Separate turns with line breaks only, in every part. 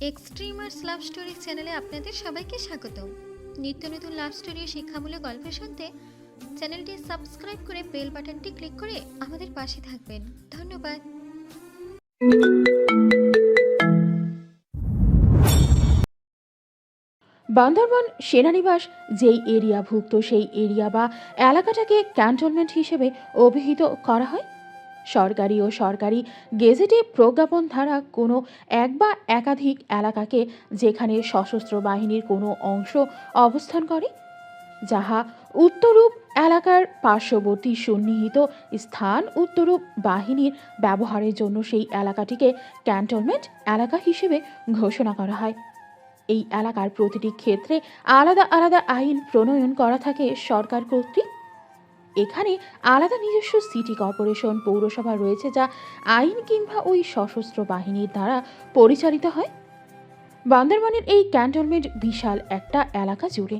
Extremers love story চ্যানেলে আপনাদের সবাইকে স্বাগতম। নিত্য নতুন লাভ স্টোরি ও শিক্ষামূলক গল্প শুনতে চ্যানেলটি সাবস্ক্রাইব করে বেল বাটনটি ক্লিক করে আমাদের পাশে থাকবেন। ধন্যবাদ।
বান্দরবান সেনানিবাস যেই এরিয়াভুক্ত সেই এরিয়া বা এলাকাটাকে ক্যান্টনমেন্ট হিসেবে অভিহিত করা হয়। সরকারি ও সরকারি গেজেটে প্রজ্ঞাপন ধারা কোনো এক বা একাধিক এলাকাকে যেখানে সশস্ত্র বাহিনীর কোনো অংশ অবস্থান করে, যাহা উত্তরূপ এলাকার পার্শ্ববর্তী সন্নিহিত স্থান উত্তরূপ বাহিনীর ব্যবহারের জন্য সেই এলাকাটিকে ক্যান্টনমেন্ট এলাকা হিসেবে ঘোষণা করা হয়। এই এলাকার প্রতিটি ক্ষেত্রে আলাদা আলাদা আইন প্রণয়ন করা থাকে সরকার কর্তৃক। এখানে আলাদা নিজস্ব সিটি কর্পোরেশন, পৌরসভা রয়েছে, যা আইন কিংবা ওই সশস্ত্র বাহিনীর দ্বারা পরিচালিত হয়। বান্দরবানের এই ক্যান্টনমেন্ট বিশাল একটা এলাকা জুড়ে।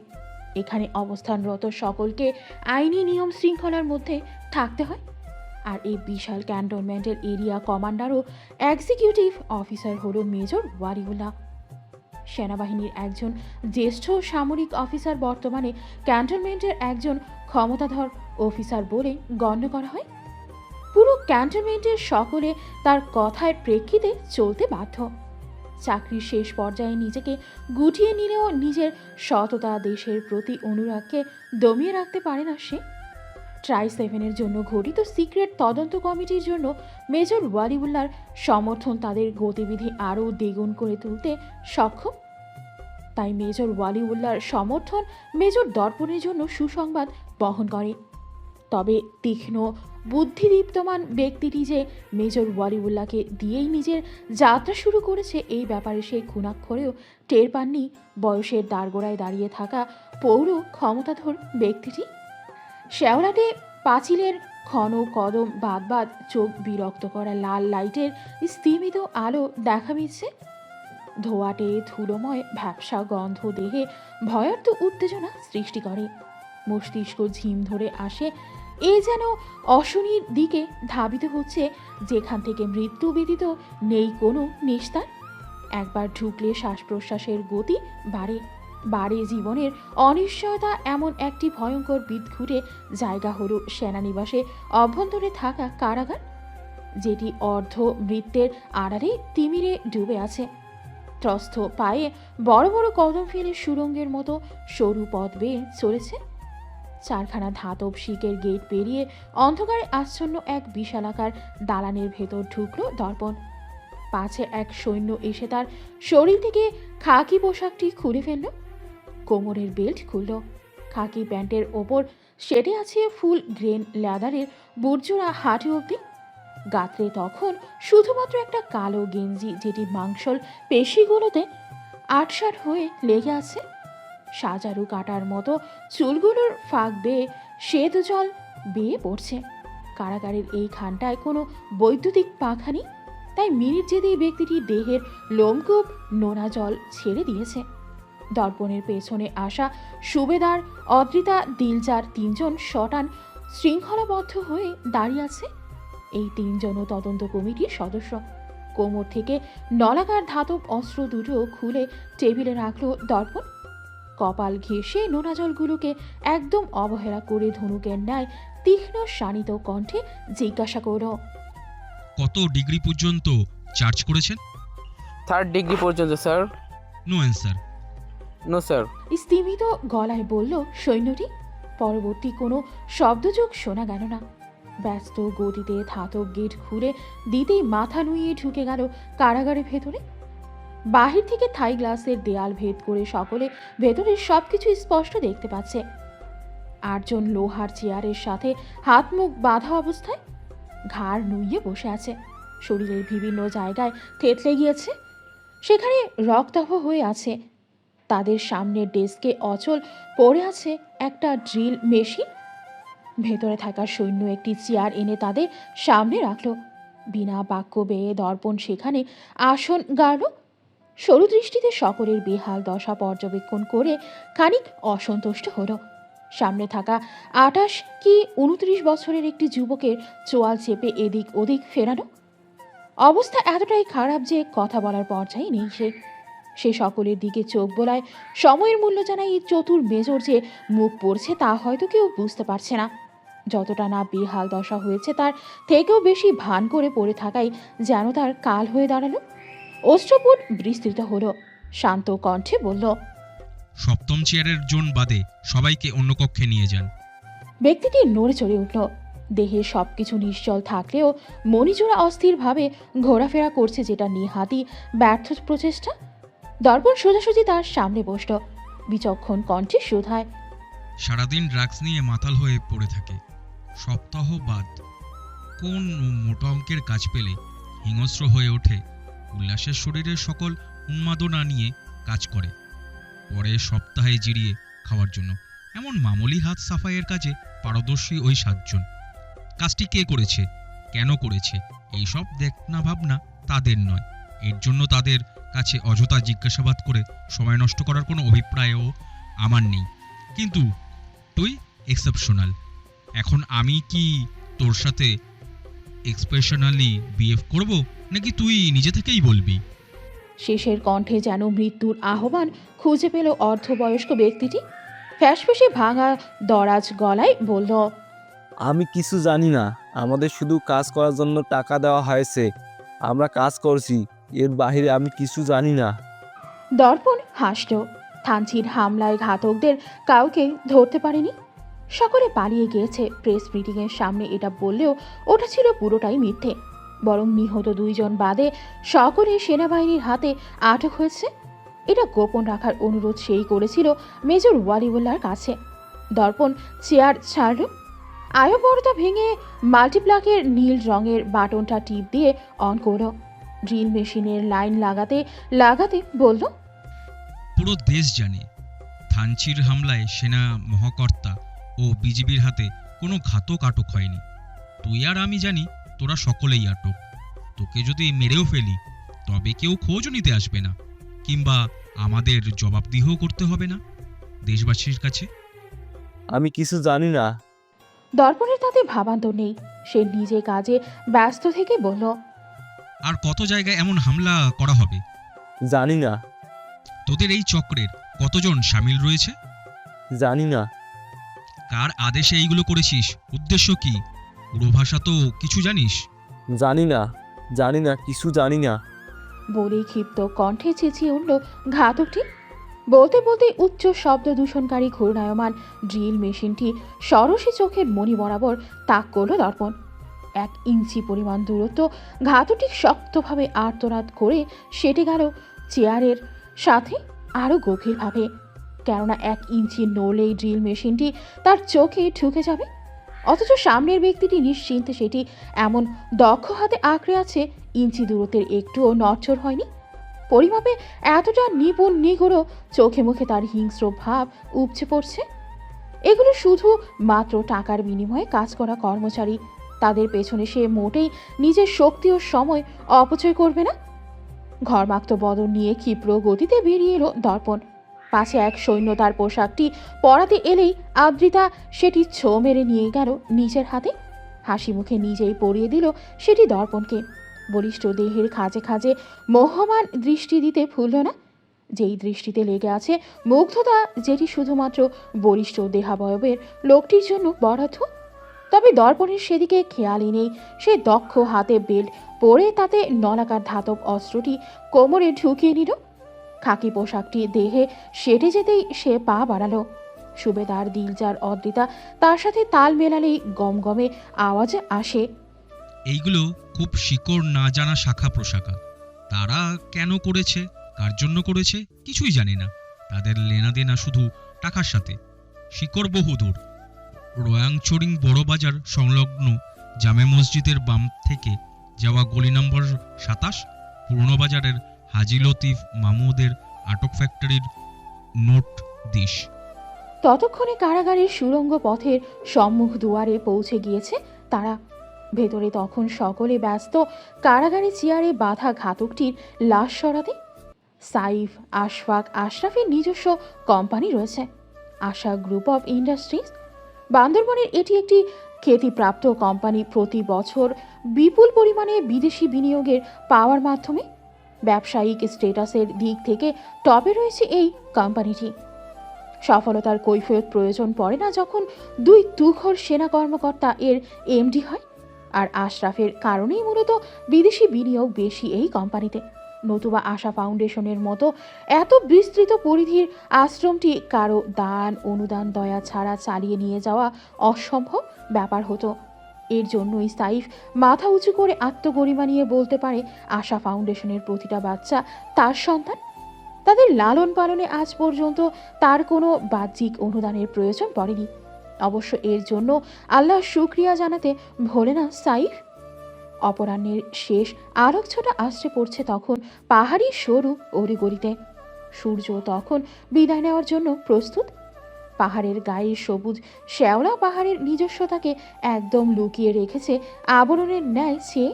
এখানে অবস্থানরত সকলকে আইনি নিয়ম শৃঙ্খলার মধ্যে থাকতে হয়। আর এই বিশাল ক্যান্টনমেন্টের এরিয়া কমান্ডার ও এক্সিকিউটিভ অফিসার হল মেজর ওয়ালিউল্লাহ। সেনাবাহিনীর একজন জ্যেষ্ঠ সামরিক অফিসার, বর্তমানে ক্যান্টনমেন্টের একজন ক্ষমতাধর অফিসার বলে গণ্য করা হয়। পুরো ক্যান্টনমেন্টের সকলে তার কথার প্রেক্ষিতে চলতে বাধ্য। চাকরির শেষ পর্যায়ে নিজেকে গুটিয়ে নিলেও নিজের সততা, দেশের প্রতি অনুরাগকে দমিয়ে রাখতে পারে না সে। ট্রাই-7-এর জন্য গঠিত সিক্রেট তদন্ত কমিটির জন্য মেজর ওয়ালিউল্লাহর সমর্থন তাদের গতিবিধি আরও দ্বিগুণ করে তুলতে সক্ষম। তাই মেজর ওয়ালিউল্লাহর সমর্থন মেজর দর্পণের জন্য সুসংবাদ বহন করে। তবে তীক্ষ্ণ বুদ্ধিদীপ্তমান ব্যক্তিটি যে মেজর ওয়ালিউল্লাহকে দিয়েই নিজের যাত্রা শুরু করেছে, এই ব্যাপারে সে ঘুণাক্ষরেও টের পাননি বয়সের দাঁড়গোড়ায় দাঁড়িয়ে থাকা পৌর ক্ষমতাধর ব্যক্তিটি। শ্যাওলাটে পাঁচিলের ঘন কদম বাদ চোখ বিরক্ত করা লাল লাইটের স্তিমিত আলো দেখা মিলছে। ধোয়াটে ধুলোময় ভ্যাপসা গন্ধ দেহে ভয়ার্ত উত্তেজনা সৃষ্টি করে। মস্তিষ্ক ঝিম ধরে আসে। এ যেন অশনির দিকে ধাবিত হচ্ছে, যেখান থেকে মৃত্যু ব্যতীত নেই কোনো নিস্তার। একবার ঢুকলে শ্বাস প্রশ্বাসের গতি বাড়ে জীবনের অনিশ্চয়তা। এমন একটি ভয়ঙ্কর বিদঘুটে জায়গা হল সেনানিবাসে অভ্যন্তরে থাকা কারাগার, যেটি অর্ধ বৃত্তের আড়ালে তিমিরে ডুবে আছে। ত্রস্ত পায়ে বড় বড় কদম ফেলে সুরঙ্গের মতো সরু পথ বেয়ে চলেছে। চারখানা ধাতব শিকের গেট পেরিয়ে অন্ধকারে আচ্ছন্ন এক বিশালাকার দালানের ভেতর ঢুকলো দর্পণ। পাছে এক সৈন্য এসে তার শরীর থেকে খাকি পোশাকটি খুলে ফেলল, কোমরের বেল্ট খুলল। খাকি প্যান্টের ওপর সেটে আছে ফুল গ্রেন লেদারের বুটজোড়া হাঁটু অবধি। গাত্রে তখন শুধুমাত্র একটা কালো গেঞ্জি, যেটি মাংসল পেশিগুলোতে আটসাট হয়ে লেগে আছে। সাজারু কাটার মতো চুলগুলোর ফাঁক বেয়ে শ্বেত জল বেয়ে পড়ছে। কারাগারের এই খানটায় কোনো বৈদ্যুতিক পাখা নেই, তাই মিনিট যেতেই ব্যক্তিটি দেহের লোমকূপ নোনা জল ছেড়ে দিয়েছে। দর্পণের পেছনে আসা সুবেদার, অদ্রিতা, দিলজার তিনজন শটান শৃঙ্খলাবদ্ধ হয়ে দাঁড়িয়ে আছে। এই তিনজনও তদন্ত কমিটির সদস্য। কোমর থেকে নলাকার ধাতব অস্ত্র দুটো খুলে টেবিলে রাখল দর্পণ। কপাল ঘেঁষে নোনা জলগুলোকে একদম অবহেলা করে ধনুকের ন্যায় তীক্ষ্ণ শানিত কণ্ঠে জিজ্ঞাসা করল,
কত ডিগ্রি পর্যন্ত চার্জ করেছেন?
3rd ডিগ্রি পর্যন্ত sir.
No answer.
No sir.
স্তিমিত গলায় বলল সৈন্যটি। পরবর্তী কোনো শব্দযোগ শোনা গেল না। ব্যস্ত গতিতে ধাতব গেট খুলে দিতেই মাথা নুইয়ে ঢুকে গেল কারাগারের ভেতরে। বাহির থেকে থাই গ্লাসের দেয়াল ভেদ করে সকলে ভেতরের সবকিছু স্পষ্ট দেখতে পাচ্ছে। 8 জন লোহার চেয়ারের সাথে হাত মুখ বাঁধা অবস্থায় ঘাড় নুইয়ে বসে আছে। শরীরের বিভিন্ন জায়গায় থেতলে গিয়েছে, সেখানে রক্তাভ হয়ে আছে। তাদের সামনের ডেস্কে অচল পড়ে আছে একটা ড্রিল মেশিন। ভেতরে থাকা সৈন্য একটি চেয়ার এনে তাদের সামনে রাখল। বিনা বাক্য বেয়ে দর্পণ সেখানে আসন গাড়ল। সরু দৃষ্টিতে সকলের বেহাল দশা পর্যবেক্ষণ করে খানিক অসন্তুষ্ট হলো। সামনে থাকা 28 কি 29 বছরের একটি যুবকের চোয়াল চেপে এদিক ওদিক ফেরানো। অবস্থা এতটাই খারাপ যে কথা বলার পর্যায়ে নেই সে। সে সকলের দিকে চোখ বোলায়, সময়ের মূল্য জানায় এই চতুর মেজর যে মুখ পড়ছে তা হয়তো কেউ বুঝতে পারছে না। যতটা না বেহাল দশা হয়েছে তার থেকেও বেশি ভান করে পড়ে থাকাই যেন তার কাল হয়ে দাঁড়ালো। অষ্টপুট বিস্তৃত হলো, শান্ত কণ্ঠে বলল,
সপ্তম চেয়ারের জোন বাদে সবাইকে অন্য কক্ষে নিয়ে যান।
ব্যক্তিটি নড়ে চড়ে উঠল। দেহে সবকিছু নিশ্চল থাকলেও মণিজোড়া অস্থিরভাবে ঘোরাফেরা করছে, যেটা নিহাতি ব্যর্থ প্রচেষ্টা। দর্পণ সোজাসুজি তার সামনে বসল, বিচক্ষণ কণ্ঠে শুধায়,
সারাদিন ড্রাগস নিয়ে মাতাল হয়ে পড়ে থাকে, সপ্তাহ বাদ কোন মোটা অঙ্কের কাজ পেলে হিংস্র হয়ে ওঠে, উল্লাসের শরীরের সকল উন্মাদনা নিয়ে কাজ করে, পরে সপ্তাহে জিরিয়ে খাওয়ার জন্য। এমন মামুলি হাত সাফাইয়ের কাজে পারদর্শী ওই 7 জন। কাজটি কে করেছে, কেন করেছে, এইসব দেখনা ভাবনা তাদের নয়। এর জন্য তাদের কাছে অযথা জিজ্ঞাসাবাদ করে সময় নষ্ট করার কোনো অভিপ্রায়ও আমার নেই। কিন্তু তুই এক্সেপশনাল। এখন আমি কি তোর সাথে এক্সপ্রেশনালি বিহেভ করব, নাকি তুই নিজে থেকেই বলবি?
শেষের কণ্ঠে যেন মৃত্যুর আহ্বান খুঁজে পেল অর্ধবয়স্ক ব্যক্তিটি। ফ্যাসফেসে ভাঙা দরাজ গলায় বলল,
আমি কিছু জানি না, আমাদের শুধু কাজ করার জন্য টাকা দেওয়া হয়েছে, আমরা কাজ করছি, এর বাইরে আমি কিছু জানি না।
দর্পণ হাসল। থানচির হামলায় ঘাতকদের কাউকে ধরতে পারেনি, সকলে পালিয়ে গিয়েছে। প্রেস মিটিংয়ের সামনে এটা বললেও ওটা ছিল পুরোটাই মিথ্যে। বরং নিহত 2 জন বাদে সকলে সেনাবাহিনীর হাতে আটক হয়েছে। এটা গোপন রাখার অনুরোধ সেই করেছিল মেজর ওয়ালিউল্লাহর কাছে। দর্পণ চেয়ার ছাড়ল, আয়বর্তা ভেঙে মাল্টিপ্লাকের নীল রঙের বাটনটা টিপ দিয়ে অন করল। ড্রিল মেশিনের লাইন লাগাতে লাগাতে বলল,
পুরো দেশ জানে থানচির হামলায় সেনা মহাকর্তা ও বিজিবির হাতে কোনো ঘাতক আটক হয়নি। তুই আর আমি জানি তোরা সকলেই আটক। তোকে যদি মেরেও ফেলি তবে কেউ খোঁজও নিতে আসবে না, কিংবা আমাদের জবাবদিহ করতে হবে না দেশবাসীর কাছে।
আমি কিছু জানি না।
দর্পণের তাতে ভাবান্তর নেই, সে নিজে কাজে ব্যস্ত থেকে বলল,
আর কত জায়গায় এমন হামলা করা হবে?
জানি না।
তোদের এই চক্রের কতজন সামিল রয়েছে?
জানি না।
কার আদেশে এইগুলো করেছিস? উদ্দেশ্য কি? পুরো ভাষা তো কিছু জানিস?
জানি না, জানি না, কিছু জানি না।
বলেই ক্ষিপ্ত কণ্ঠে চেঁচিয়ে উঠল ঘাতকটি। বলতে বলতে উচ্চ শব্দ দূষণকারী ঘূর্ণায়মান ড্রিল মেশিনটি সরসী চোখের মণি বরাবর তাক করল দর্পণ। 1 ইঞ্চি পরিমাণ দূরত্ব ঘাতকটি শক্তভাবে আর্তনাদ করে সেটে গেল চেয়ারের সাথে আরও গভীরভাবে। কেননা 1 ইঞ্চি নড়লেই ড্রিল মেশিনটি তার চোখে ঢুকে যাবে। অথচ সামনের ব্যক্তিটি নিশ্চিন্তে সেটি এমন দক্ষ হাতে আঁকড়ে আছে, ইঞ্চি দূরত্বের একটুও নড়চড় হয়নি। পরিমাপে এতটা নিপুণ নিগুড়ো, চোখে মুখে তার হিংস্র ভাব উপচে পড়ছে। এগুলো শুধু মাত্র টাকার বিনিময়ে কাজ করা কর্মচারী। তাদের পেছনে সে মোটেই নিজের শক্তি ও সময় অপচয় করবে না। ঘরমাক্ত বদন নিয়ে ক্ষিপ্র গতিতে বেরিয়ে এলো দর্পণ। পাশে এক সৈন্য তার পোশাকটি পরাতে এলেই আদ্রিতা সেটি ছো মেরে নিয়ে গেল নিজের হাতে। হাসি মুখে নিজেই পরিয়ে দিল সেটি দর্পণকে। বলিষ্ঠ দেহের খাঁজে খাঁজে মোহমান দৃষ্টি দিতে ভুলল না। যেই দৃষ্টিতে লেগে আছে মুগ্ধতা, যেটি শুধুমাত্র বলিষ্ঠ দেহাবয়বের লোকটির জন্য বরাদ্দ। তবে দর্পণের সেদিকে খেয়ালই নেই। সে দক্ষ হাতে বেল্ট পরে তাতে নলাকার ধাতব অস্ত্রটি কোমরে ঢুকিয়ে নিল। খাকি পোশাকটি দেহে সেটে যেতেই সে পা বাড়ালো। সুবেদার দিলজার অদ্রিতা তার সাথে তাল মেলালেই গমগমে আওয়াজ আসে,
এইগুলো খুব শিকড় না জানা শাখা প্রশাখা। তারা কেন করেছে, কার জন্য করেছে কিছুই জানে না। তাদের লেনাদেনা শুধু টাকার সাথে। শিকড় বহুদূর। রয়াংচরিং বড় বাজার সংলগ্ন জামে মসজিদের বাম থেকে যাওয়া গলি নম্বর 27, পুরনো বাজারের হাজি লতিফ মাহমুদের আটক ফ্যাক্টরির নোট দিস।
ততক্ষণে কারাগারের সুড়ঙ্গ পথের সম্মুখ দুয়ারে পৌঁছে গিয়েছে তারা। ভেতরে তখন সকলে ব্যস্ত কারাগারে চেয়ারে বাঁধা ঘাতকটির লাশ সরাতে। সাইফ আশফাক আশরাফের নিজস্ব কোম্পানি রয়েছে, আশা গ্রুপ অফ ইন্ডাস্ট্রিজ। বান্দরবনের এটি একটি খ্যাতিপ্রাপ্ত কোম্পানি। প্রতি বছর বিপুল পরিমাণে বিদেশি বিনিয়োগের পাওয়ার মাধ্যমে ব্যবসায়িক স্ট্যাটাসের দিক থেকে টপে রয়েছে এই কোম্পানিটি। সফলতার কৈফিয়ত প্রয়োজন পড়ে না যখন দুই তুখোড় সেনা কর্মকর্তা এর এমডি হয়। আর আশরাফের কারণেই মূলত বিদেশি বিনিয়োগ বেশি এই কোম্পানিতে। নতুবা আশা ফাউন্ডেশনের মতো এত বিস্তৃত পরিধির আশ্রমটি কারো দান অনুদান দয়া ছাড়া চালিয়ে নিয়ে যাওয়া অসম্ভব ব্যাপার হতো। এর জন্যই সাইফ মাথা উঁচু করে আত্মগরিমা নিয়ে বলতে পারে আশা ফাউন্ডেশনের প্রতিটা বাচ্চা তার সন্তান। তাদের লালন পালনে আজ পর্যন্ত তার কোনো বাহ্যিক অনুদানের প্রয়োজন পড়েনি। অবশ্য এর জন্য আল্লাহর শুকরিয়া জানাতে ভোলে না সাইফ। অপরাহ্নের শেষ আলোকছটা আশ্রে পড়ছে তখন পাহাড়ি সরু অলিগলিতে। সূর্য তখন বিদায় নেওয়ার জন্য প্রস্তুত। পাহাড়ের গায়ে সবুজ শ্যাওলা পাহাড়ের নিজস্বতাকে একদম লুকিয়ে রেখেছে আবরণের ন্যায় চেয়ে।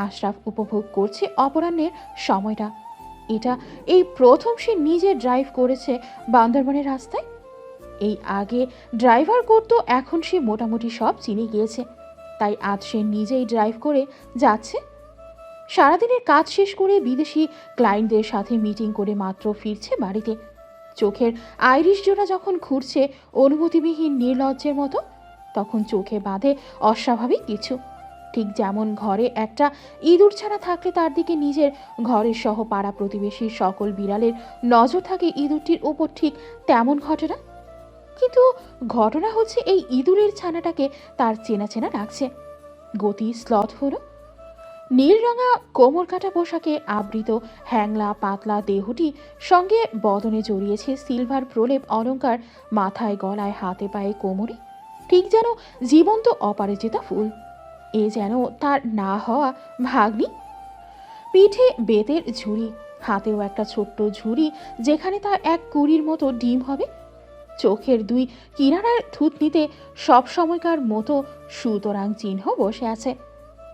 আশরাফ উপভোগ করছে অপরাহ্নের সময়টা। এটা এই প্রথম সে নিজে ড্রাইভ করেছে বান্দরবানের রাস্তায়। এই আগে ড্রাইভার করতো, এখন সে মোটামুটি সব চিনে গিয়েছে। তাই আজ সে নিজেই ড্রাইভ করে যাচ্ছে। সারাদিনের কাজ শেষ করে বিদেশি ক্লায়েন্টদের সাথে মিটিং করে মাত্র ফিরছে বাড়িতে। চোখের আইরিশ জোড়া যখন ঘুরছে অনুভূতিবিহীন নির্লজ্জের মতো, তখন চোখে বাঁধে অস্বাভাবিক কিছু। ঠিক যেমন ঘরে একটা ইঁদুর ছানা থাকলে তার দিকে নিজের ঘরের সহ পাড়া প্রতিবেশীর সকল বিড়ালের নজর থাকে ইঁদুরটির ওপর, ঠিক তেমন ঘটনা। কিন্তু ঘটনা হচ্ছে এই ইঁদুরের ছানাটাকে তার চেনা চেনা লাগছে। গতি স্লথ হলো। নীলরঙা কোমর কাটা পোশাকে আবৃত হ্যাংলা পাতলা দেহটি, সঙ্গে বদনে জড়িয়েছে সিলভার প্রলেপ অলংকার, মাথায় গলায় হাতে পায়ে কোমরে ঠিক যেন জীবন্ত অপরাজিতা ফুল। এ যেন তার না হওয়া ভাগ্নি। পিঠে বেতের ঝুড়ি, হাতেও একটা ছোট্ট ঝুড়ি যেখানে তার এক কুড়ির মতো ডিম হবে। চোখের দুই কিনারার থুতনিতে সব সময়কার মতো সুতরাং চিহ্ন বসে আছে।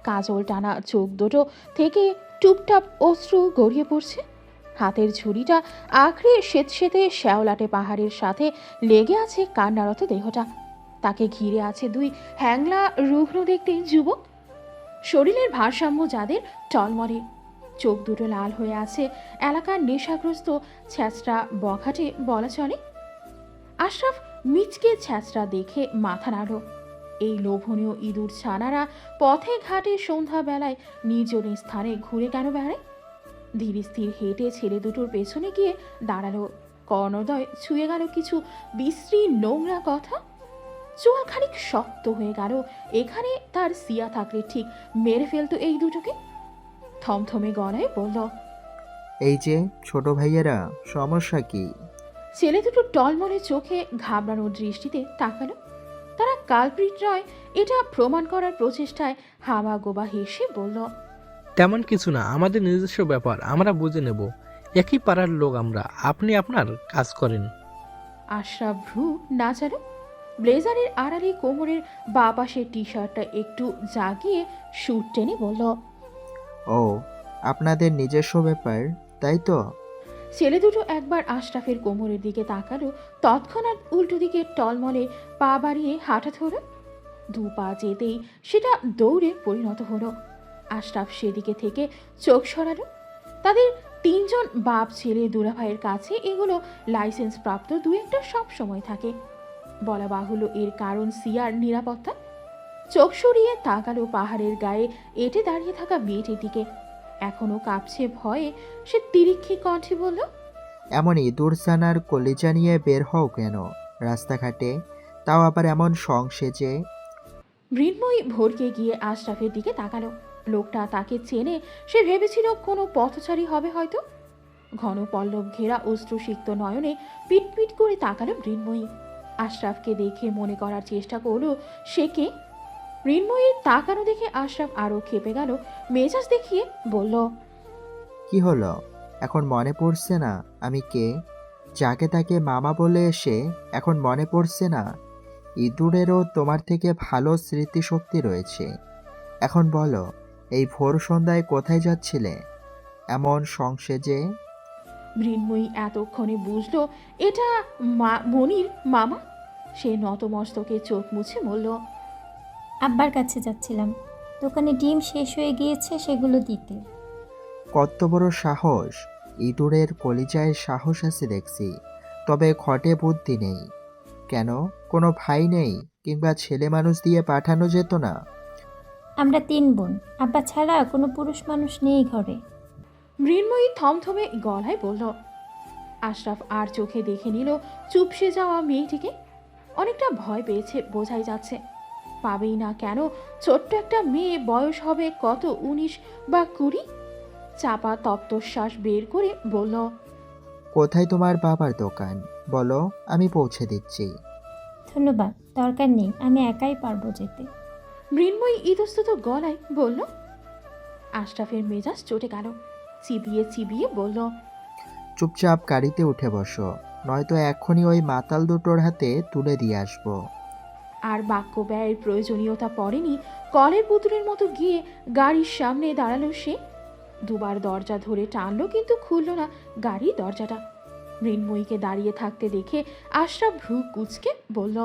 কাজল টানা চোখ দুটো থেকে টুপটাপ অশ্রু গড়িয়ে পড়ছে। হাতের ঝুড়িটা আঁকড়ে স্বেতসেতে শ্যাওলাটে পাহাড়ের সাথে লেগে আছে কান্নারত দেহটা। তাকে ঘিরে আছে দুই হ্যাংলা রুগ্ন দেখতে যুবক, শরীরের ভারসাম্য যাদের টলমলে। চোখ দুটো লাল হয়ে আছে এলাকার নেশাগ্রস্ত ছ্যাঁচড়া বখাটে বলা চলে। আশরাফ মিচকে ছ্যাঁচড়া দেখে মাথা নাড়ল। এই লোভনীয় ইঁদুর ছানারা পথে ঘাটে সন্ধ্যাবেলায় নির্জন স্থানে ঘুরে কেন বেড়ায়? ধীর স্থির হেঁটে ছেলে দুটোর পেছনে গিয়ে দাঁড়ালো। কর্ণদয় ছুঁয়ে গেল কিছু বিশ্রী নোংরা কথা। চোয়াল খানিক শক্ত হয়ে গেল। এখানে তার সিয়া থাকলে ঠিক মেরে ফেলতো এই দুটোকে। থমথমে গলায় বলল,
এই যে ছোট ভাইয়েরা, সমস্যা কি?
ছেলে দুটো টলমলে চোখে ঘাবড়ানোর দৃষ্টিতে তাকালো। তারা কালপ্রিট নয় এটা প্রমাণ করার প্রচেষ্টায় হাওয়া গোবা হেসে বলল,
তেমন কিছু না, আমাদের নিজস্ব ব্যাপার, আমরা বুঝে নেব। একই পাড়ার লোক আমরা, আপনি আপনার কাজ করেন।
আশরাফ ভ্রু নাচালো। ব্লেজারের আড়ালে কোমরের বা পাশের টি শার্টটা একটু জাগিয়ে সুট টেনে বলল,
ও, আপনাদের নিজস্ব ব্যাপার, তাই তো?
ছেলে দুটো একবার আশরাফের কোমরের দিকে তাকালো, তৎক্ষণাৎ উল্টো দিকে টলমলে পা বাড়িয়ে হাঁটা ধরল। দু পা যেতেই সেটা দৌড়ে পরিণত হলো। আশরাফ সেদিকে থেকে চোখ সরালো। তাদের তিনজন বাপ ছেলে দুলাভাইয়ের কাছে এগুলো লাইসেন্স প্রাপ্ত দু একটা সব সময় থাকে। বলা বাহুল্য এর কারণ সিয়ার নিরাপত্তা। চোখ সরিয়ে তাকালো পাহাড়ের গায়ে এঁটে দাঁড়িয়ে থাকা মেয়েটির দিকে। এখনো কাঁপছে ভয়ে সে তিরিক্ষি কণ্ঠে বলল,
এমন ইঁদুর ছানার কলিজা নিয়ে বের হও কেন রাস্তাঘাটে, তাও আবার এমন সংসেজে?
মৃন্ময়ী ভরকে গিয়ে আশরাফের দিকে তাকালো। লোকটা তাকে চেনে। সে ভেবেছিল কোনো পথচারী হবে হয়তো। ঘন পল্লব ঘেরা অশ্রুসিক্ত নয়নে পিটপিট করে তাকালো মৃন্ময়ী। আশরাফকে দেখে মনে করার চেষ্টা করলো সে কে। মৃন্ময়ীর তাকানো দেখে আশরাফ আরও খেপে গেল। মেজাজ দেখিয়ে বলল,
কি হলো, এখন মনে পড়ছে না আমি কে? যাকে তাকে মামা বলে এসে এখন মনে পড়ছে না? ইঁদুরেরও তোমার থেকে ভালো স্মৃতিশক্তি রয়েছে। এখন বলো, এই ভোর সন্ধ্যায় কোথায় যাচ্ছিলে এমন সংসেজে?
মৃন্ময়ী এতক্ষণে বুঝলো এটা মনির মামা। সে নতমস্তকে চোখ মুছে বলল,
আব্বার কাছে যাচ্ছিলাম, দোকানে ডিম শেষ হয়ে গিয়েছে, সেগুলো দিতে।
কত বড় সাহস! ইঁদুরের কলিজায় সাহস আছে দেখছি, তবে খটে বুদ্ধি নেই। কেন, কোনো ভাই নেই কিংবা ছেলে মানুষ দিয়ে পাঠানো যেত না?
আমরা 3 বোন, আব্বা ছাড়া কোনো পুরুষ মানুষ নেই ঘরে।
মৃন্ময়ী থমথমে গলায় বলল। আশরাফ আর চোখে দেখে নিল চুপসে যাওয়া মেয়েটিকে। অনেকটা ভয় পেয়েছে বোঝাই যাচ্ছে। পাবেই না কেন, ছোট্ট একটা মেয়ে, বয়স হবে কত, 19 বা 20। চাপা তপ্তশ্বাস বের করে বলল,
কোথায় তোমার বাবার দোকান বলো, আমি পৌঁছে দিচ্ছি।
ধন্যবাদ, দরকার নেই, আমি একাই পারবো যেতে।
মৃন্ময়ী ইতস্তত গলায় বলল। আশরাফের মেজাজ চটে গেল। চিবিয়ে চিবিয়ে বলল,
চুপচাপ গাড়িতে উঠে বসো, নয়তো এক্ষুনি ওই মাতাল দুটোর হাতে তুলে দিয়ে আসবো।
আর বাক্য ব্যয়ের প্রয়োজনীয়তা পড়েনি। কলের পুতুলের মতো গিয়ে গাড়ির সামনে দাঁড়ালো সে। দুবার দরজা ধরে টানলো, কিন্তু খুলল না গাড়ির দরজাটা। মৃন্ময়ীকে দাঁড়িয়ে থাকতে দেখে আশরাফ ভ্রু কুঁচকে বলল,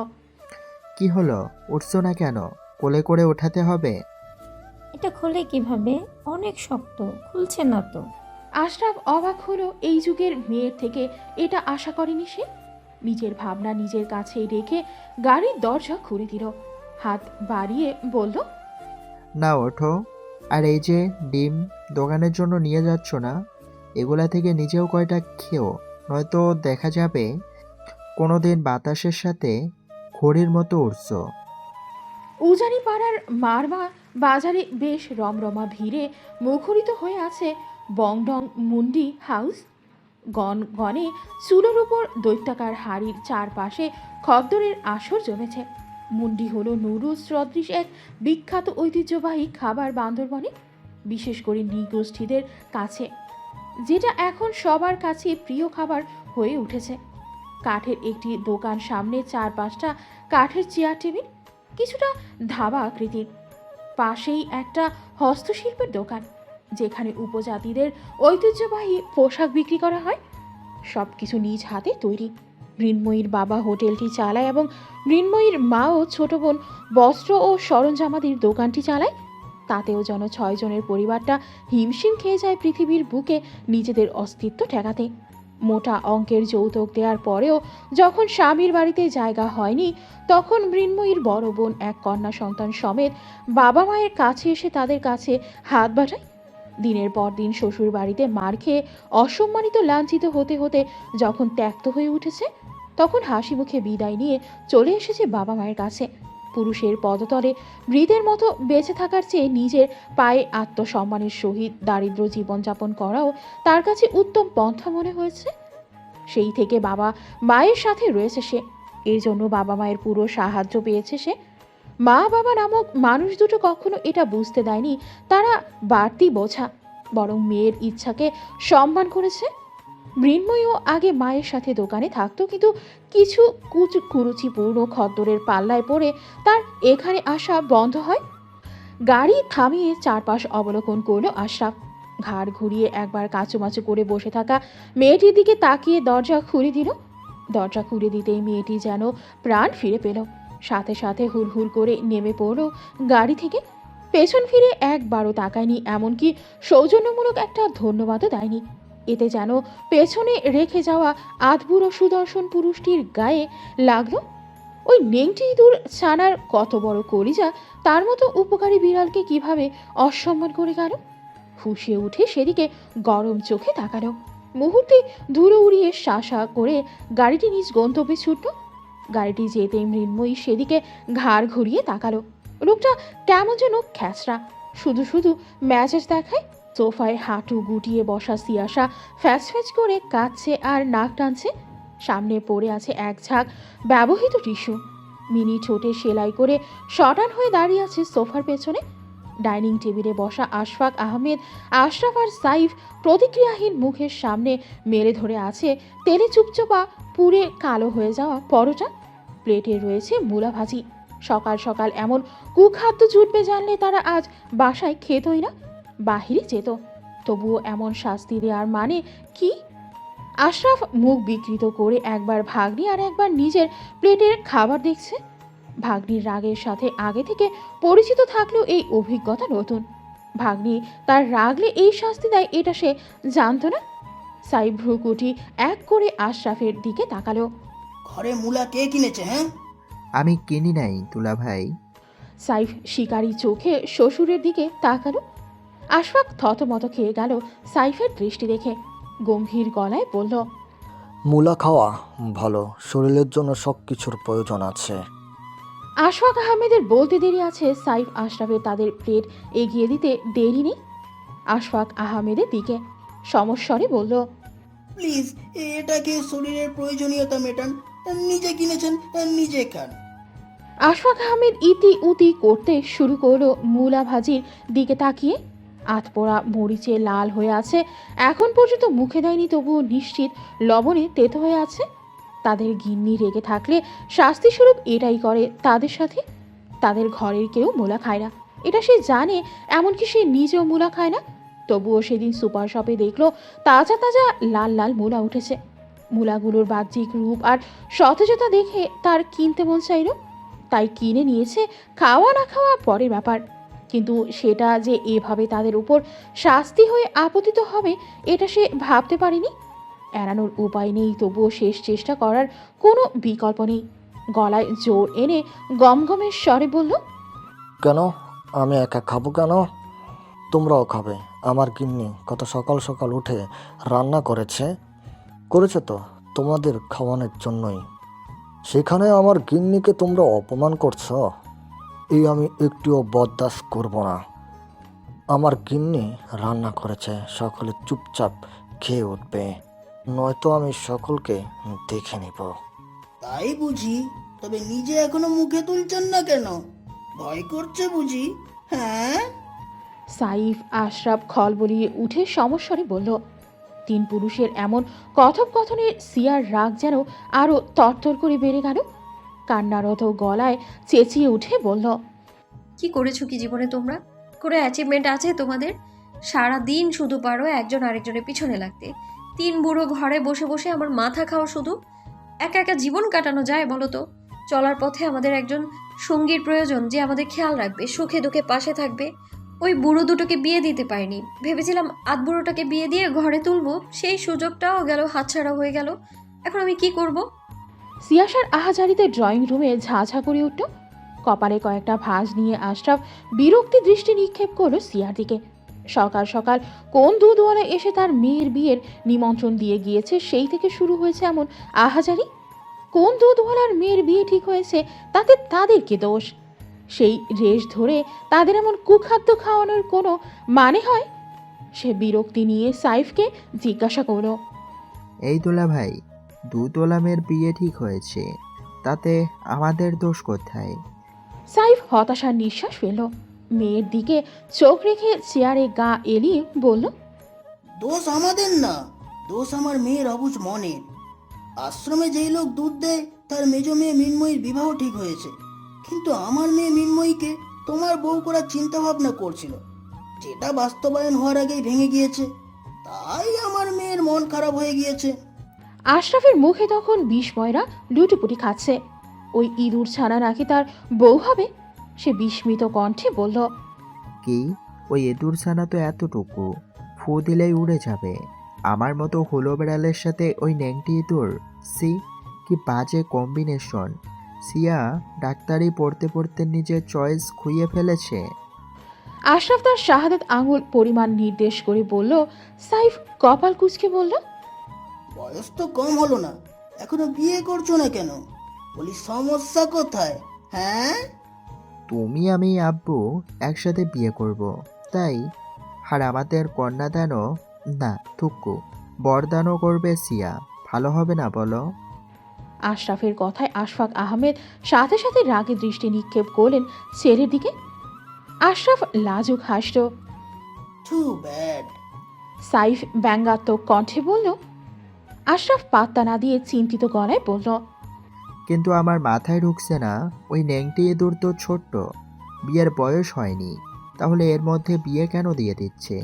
কি হলো, উঠছো না কেন? কোলে করে ওঠাতে হবে।
এটা খোলে কিভাবে? অনেক শক্ত, খুলছে না তো।
আশরাফ অবাক হলো। এই যুগের মেয়ের থেকে এটা আশা করেনি সে। নিজের ভাবনা নিজের কাছেই রেখে গাড়ির দরজা খুলে দিল। হাত বাড়িয়ে বলল,
না, ওঠো। আর এই যে ডিম দোকানের জন্য নিয়ে যাচ্ছ না, এগুলা থেকে নিজেও কয়টা খেও, নয়তো দেখা যাবে কোনোদিন বাতাসের সাথে ঘড়ির মতো উড়ছো।
উজানি পাড়ার মারমা বাজারে বেশ রমরমা ভিড়ে মুখরিত হয়ে আছে বংডং মুন্ডি হাউস। গনে চুলোর উপর দৈত্যাকার হাড়ির চারপাশে খদ্দরের আসর জমেছে। মুন্ডি হলো নুডলস সদৃশ এক বিখ্যাত ঐতিহ্যবাহী খাবার বান্দরবনে, বিশেষ করে নৃগোষ্ঠীদের কাছে, যেটা এখন সবার কাছে প্রিয় খাবার হয়ে উঠেছে। কাঠের একটি দোকান, সামনে 4-5টা কাঠের চেয়ার টেবিল, কিছুটা ধাবা আকৃতির। পাশেই একটা হস্তশিল্পের দোকান, যেখানে উপজাতিদের ঐতিহ্যবাহী পোশাক বিক্রি করা হয়। সব কিছু নিজ হাতে তৈরি। মৃন্ময়ীর বাবা হোটেলটি চালায় এবং মৃন্ময়ীর মা ও ছোট বোন বস্ত্র ও সরঞ্জামাদির দোকানটি চালায়। তাতেও যেন 6 জনের পরিবারটা হিমশিম খেয়ে যায় পৃথিবীর বুকে নিজেদের অস্তিত্ব ঠেকাতে। মোটা অঙ্কের যৌতুক দেওয়ার পরেও যখন স্বামীর বাড়িতে জায়গা হয়নি, তখন মৃন্ময়ীর বড় বোন এক কন্যা সন্তান সমেত বাবা মায়ের কাছে এসে তাদের কাছে হাত বাটায়। দিনের পর দিন শ্বশুর বাড়িতে মার খেয়ে অসম্মানিত, লাঞ্ছিত হতে হতে যখন ত্যক্ত হয়ে উঠেছে, তখন হাসি মুখে বিদায় নিয়ে চলে এসেছে বাবা মায়ের কাছে। পুরুষের পদতলে মৃতের মতো বেঁচে থাকার চেয়ে নিজের পায়ে আত্মসম্মানের সহিত দারিদ্র জীবনযাপন করাও তার কাছে উত্তম পন্থা মনে হয়েছে। সেই থেকে বাবা মায়ের সাথে রয়েছে সে। এর জন্য বাবা মায়ের পুরো সাহায্য পেয়েছে সে। মা বাবা নামক মানুষ দুটো কখনো এটা বুঝতে দেয়নি তারা বাড়তি বোঝা, বরং মেয়ের ইচ্ছাকে সম্মান করেছে। মৃন্ময়ও আগে মায়ের সাথে দোকানে থাকতো, কিন্তু কিছু কুরুচিপূর্ণ খদ্দরের পাল্লায় পড়ে তার এখানে আসা বন্ধ হয়। গাড়ি থামিয়ে চারপাশ অবলোকন করলো আশরাফ। ঘাড় ঘুরিয়ে একবার কাচুমাচু করে বসে থাকা মেয়েটির দিকে তাকিয়ে দরজা খুলে দিল। দরজা খুলে দিতেই মেয়েটি যেন প্রাণ ফিরে পেল। সাথে সাথে হুড়হুড় করে নেমে পড়ল গাড়ি থেকে। পেছন ফিরে একবারও তাকায়নি, এমনকি সৌজন্যমূলক একটা ধন্যবাদও দেয়নি। এতে যেন পেছনে রেখে যাওয়া আধবুড়ো সুদর্শন পুরুষটির গায়ে লাগলো। ওই নেংটি ইঁদুর ছানার কত বড় কলিজা তার মতো উপকারী বিড়ালকে কিভাবে অসম্মান করে গেল। ফুঁসিয়ে উঠে সেদিকে গরম চোখে তাকালো। মুহূর্তে ধুলো উড়িয়ে শাসা করে গাড়িটি নিজ গন্তব্যে ছুটল। গাড়িটি যেতে মৃন্ময়ী সেদিকে ঘাড় ঘুরিয়ে তাকালো। লোকটা কেমন যেন খ্যাচড়া, শুধু শুধু ম্যাচেস দেখায়। সোফায় হাঁটু গুটিয়ে বসা সিয়াসা ফ্যাচ ফ্যাচ করে কাঁদছে আর নাক টানছে। সামনে পড়ে আছে এক ঝাঁক ব্যবহৃত টিস্যু। মিনি ঠোঁটে সেলাই করে শটান হয়ে দাঁড়িয়ে আছে সোফার পেছনে। ডাইনিং টেবিলে বসা আশফাক আহমেদ, আশরাফ আর সাইফ প্রতিক্রিয়াহীন মুখের সামনে মেলে ধরে আছে তেলে চুপচোপা পুড়ে কালো হয়ে যাওয়া পরোটা। প্লেটে রয়েছে মূলা ভাজি। সকাল সকাল এমন কুখাদ্য জুটবে জানলে তারা আজ বাসায় খেতই না, বাহিরে যেত। তবুও এমন শাস্তি দেওয়ার মানে কি? আশরাফ মুখ বিকৃত করে একবার ভাগ্নি আর একবার নিজের প্লেটের খাবার দেখছে। ভাগ্নির রাগের সাথে আগে থেকে পরিচিত থাকলেও এই অভিজ্ঞতা নতুন। ভাগ্নি তার রাগলে এই শাস্তি দেয় এটা সে জানতো না। সাইফ ভ্রুকুটি এক করে আশরাফের দিকে তাকালো।
ঘরে মূলা কে কিনেছে? হ্যাঁ,
আমি কিনি নাই দুলা ভাই।
সাইফ শিকারি চোখে শ্বশুরের দিকে তাকালো। আশফাক থতমত খেয়ে গেল সাইফের দৃষ্টি দেখে। গম্ভীর গলায় বলল,
মূলা খাওয়া ভালো, শরীরের জন্য সব কিছুর প্রয়োজন আছে।
আশফাক আহমেদের বলতে দেরি আছে, সাইফ আশরাফের তাদের প্লেট এগিয়ে দিতে দেরি নেই। আশফাক আহমেদের দিকে সমস্বরে বলল,
প্লিজ এটাকে শরীরের প্রয়োজনীয়তা মেটান, নিজে কিনেছেন, নিজে খান।
আশফাক আহমেদ ইতি উতি করতে শুরু করলো মূলা ভাজির দিকে তাকিয়ে। আতপোড়া মরিচে লাল হয়ে আছে, এখন পর্যন্ত মুখে দেয়নি, তবুও নিশ্চিত লবণে তেতো হয়ে আছে। তাদের গিন্নি রেগে থাকলে শাস্তিস্বরূপ এটাই করে তাদের সাথে। তাদের ঘরের কেউ মূলা খায় না, এটা সে জানে, এমনকি সে নিজেও মূলা খায় না। তবুও সেদিন সুপার শপে দেখলো তাজা তাজা লাল লাল মূলা উঠেছে। মূলাগুলোর বাহ্যিক রূপ আর সতেজতা দেখে তার কিনতে মন চাইল, তাই কিনে নিয়েছে। খাওয়া না খাওয়া পরের ব্যাপার, কিন্তু সেটা যে এভাবে তাদের উপর শাস্তি হয়ে আপতিত হবে এটা সে ভাবতে পারেনি। এড়ানোর উপায় নেই, তবুও শেষ চেষ্টা করার কোনো বিকল্প নেই। গলায় জোর এনে গমগমের স্বরে বলল,
কেন আমি একা খাবো কেন? তোমরাও খাবে। আমার গিন্নি কত সকাল সকাল উঠে রান্না করেছে তো তোমাদের খাওয়ানোর জন্যই। সেখানে আমার গিন্নিকে তোমরা অপমান করছো, এই আমি একটুও বরদাস্ত করব না। আমার গিন্নি রান্না করেছে, সকলে চুপচাপ খেয়ে উঠবে, নয়তো আমি সকলকে দেখে নিব।
তাই বুঝি? তবে নিজে এখনো মুখে তুলছেন না কেন? ভয় করছে বুঝি? হ্যাঁ,
সাইফ আশরাফ খলবলিয়ে উঠে সমস্বরে বলল। তিন পুরুষের এমন কথোপকথনে সিয়ার রাগ যেন আরও তরতর করে বেড়ে গেল। কান্নারত গলায় চেঁচিয়ে উঠে বলল,
কি করেছো কি জীবনে তোমরা? কোনো অ্যাচিভমেন্ট আছে তোমাদের? সারা দিন শুধু পারো একজন আরেকজনের পিছনে লাগতে। তিন বুড়ো ঘরে বসে বসে আমার মাথা খাও শুধু। একা একা জীবন কাটানো যায় বলো তো? চলার পথে আমাদের একজন সঙ্গীর প্রয়োজন, যে আমাদের খেয়াল রাখবে, সুখে দুঃখে পাশে থাকবে। ওই বুড়ো দুটোকে বিয়ে দিতে পারিনি, ভেবেছিলাম বুড়োটাকে বিয়ে দিয়ে ঘরে তুলবো, সেই সুযোগটাও গেল, হাতছাড়া হয়ে গেল। এখন আমি কি করব?
সিয়াসার আহাজারিতে ড্রয়িং রুমে ঝাঁঝা করে উঠল। কপালে কয়েকটা ভাঁজ নিয়ে আশরাফ বিরক্তি দৃষ্টি নিক্ষেপ করলো সিয়ার দিকে। সকাল সকাল কোন দুধওয়ালা এসে তার মেয়ের বিয়ের নিমন্ত্রণ দিয়ে গিয়েছে, সেই থেকে শুরু হয়েছে এমন আহাজারি। কোন দুধওয়ালার মেয়ের বিয়ে ঠিক হয়েছে তাতে তাদের কি দোষ? সেই রেশ ধরে তাদের এমন কুখাদ্য খাওয়ানোর কোনো মানে হয়? সে বিরক্তি নিয়ে সাইফকে জিজ্ঞাসা করল,
এই দোলা ভাই, দুতলা মেয়ের বিয়ে ঠিক হয়েছে, তাতে আমাদের দোষ কোথায়?
সাইফ হতাশার নিঃশ্বাস ফেলল। মেয়ের দিকে চোখ রেখে চেয়ারে গা এলিয়ে বলল,
দোষ আমাদের না, দোষ আমার মেয়ের অবুঝ মনের। আশ্রমে যেই লোক দুধ দেয় তার মেজ মেয়ে মিন্ময়ীর বিবাহ ঠিক হয়েছে, কিন্তু আমার মেয়ে মিন্ময়ীকে তোমার বউ করার চিন্তা ভাবনা করছিল, যেটা বাস্তবায়ন হওয়ার আগেই ভেঙে গিয়েছে। তাই আমার মেয়ের মন খারাপ হয়ে গিয়েছে।
আশরাফের মুখে তখন বিস্ময়রা লুটিপুটি খাচ্ছে। ওই ইঁদুর ছানা নাকি তার বউ হবে? সে বিস্মিত কণ্ঠে বলল,
কি, ওই ইঁদুর ছানা তো এতটুকু, ফু দিলেই উড়ে যাবে। আমার মতো হুলো বেড়ালের সাথে ওই ন্যাংটি ইঁদুর, সি কি বাজে কম্বিনেশন। সিয়া ডাক্তারি পড়তে পড়তে নিজের চয়েস খুইয়ে ফেলেছে।
আশরাফ তার শাহাদাত আঙুল পরিমাণ নির্দেশ করে বলল। সাইফ কপাল কুঁচকে বলল,
বয়স তো কম হলো না, এখনো বিয়ে করছো না কেন? বলি সমস্যা কোথায়? হ্যাঁ,
তুমি আমি আব্বু একসাথে বিয়ে করব, তাই। আর আমাদের কন্যাদানও না, থুক্কু, বরদানও করবে সিয়া। ভালো হবে না বলো?
আশরাফের কথায় আশফাক আহমেদ সাথে সাথে রাগে দৃষ্টি নিক্ষেপ করলেন ছেলের দিকে। আশরাফ লাজুক হাসল।
Two bad.
সাইফ ব্যঙ্গাত্মক কণ্ঠে বলল। আশরাফ পাত্তা না দিয়ে চিন্তিত গলায় বলল,
কিন্তু আমার মাথায় ঢুকছে না, ওই ন্যাংটি ইঁদুর তো ছোট্ট, বিয়ের বয়স হয়নি, তাহলে এর মধ্যে বিয়ে কেন দিয়ে দিচ্ছে?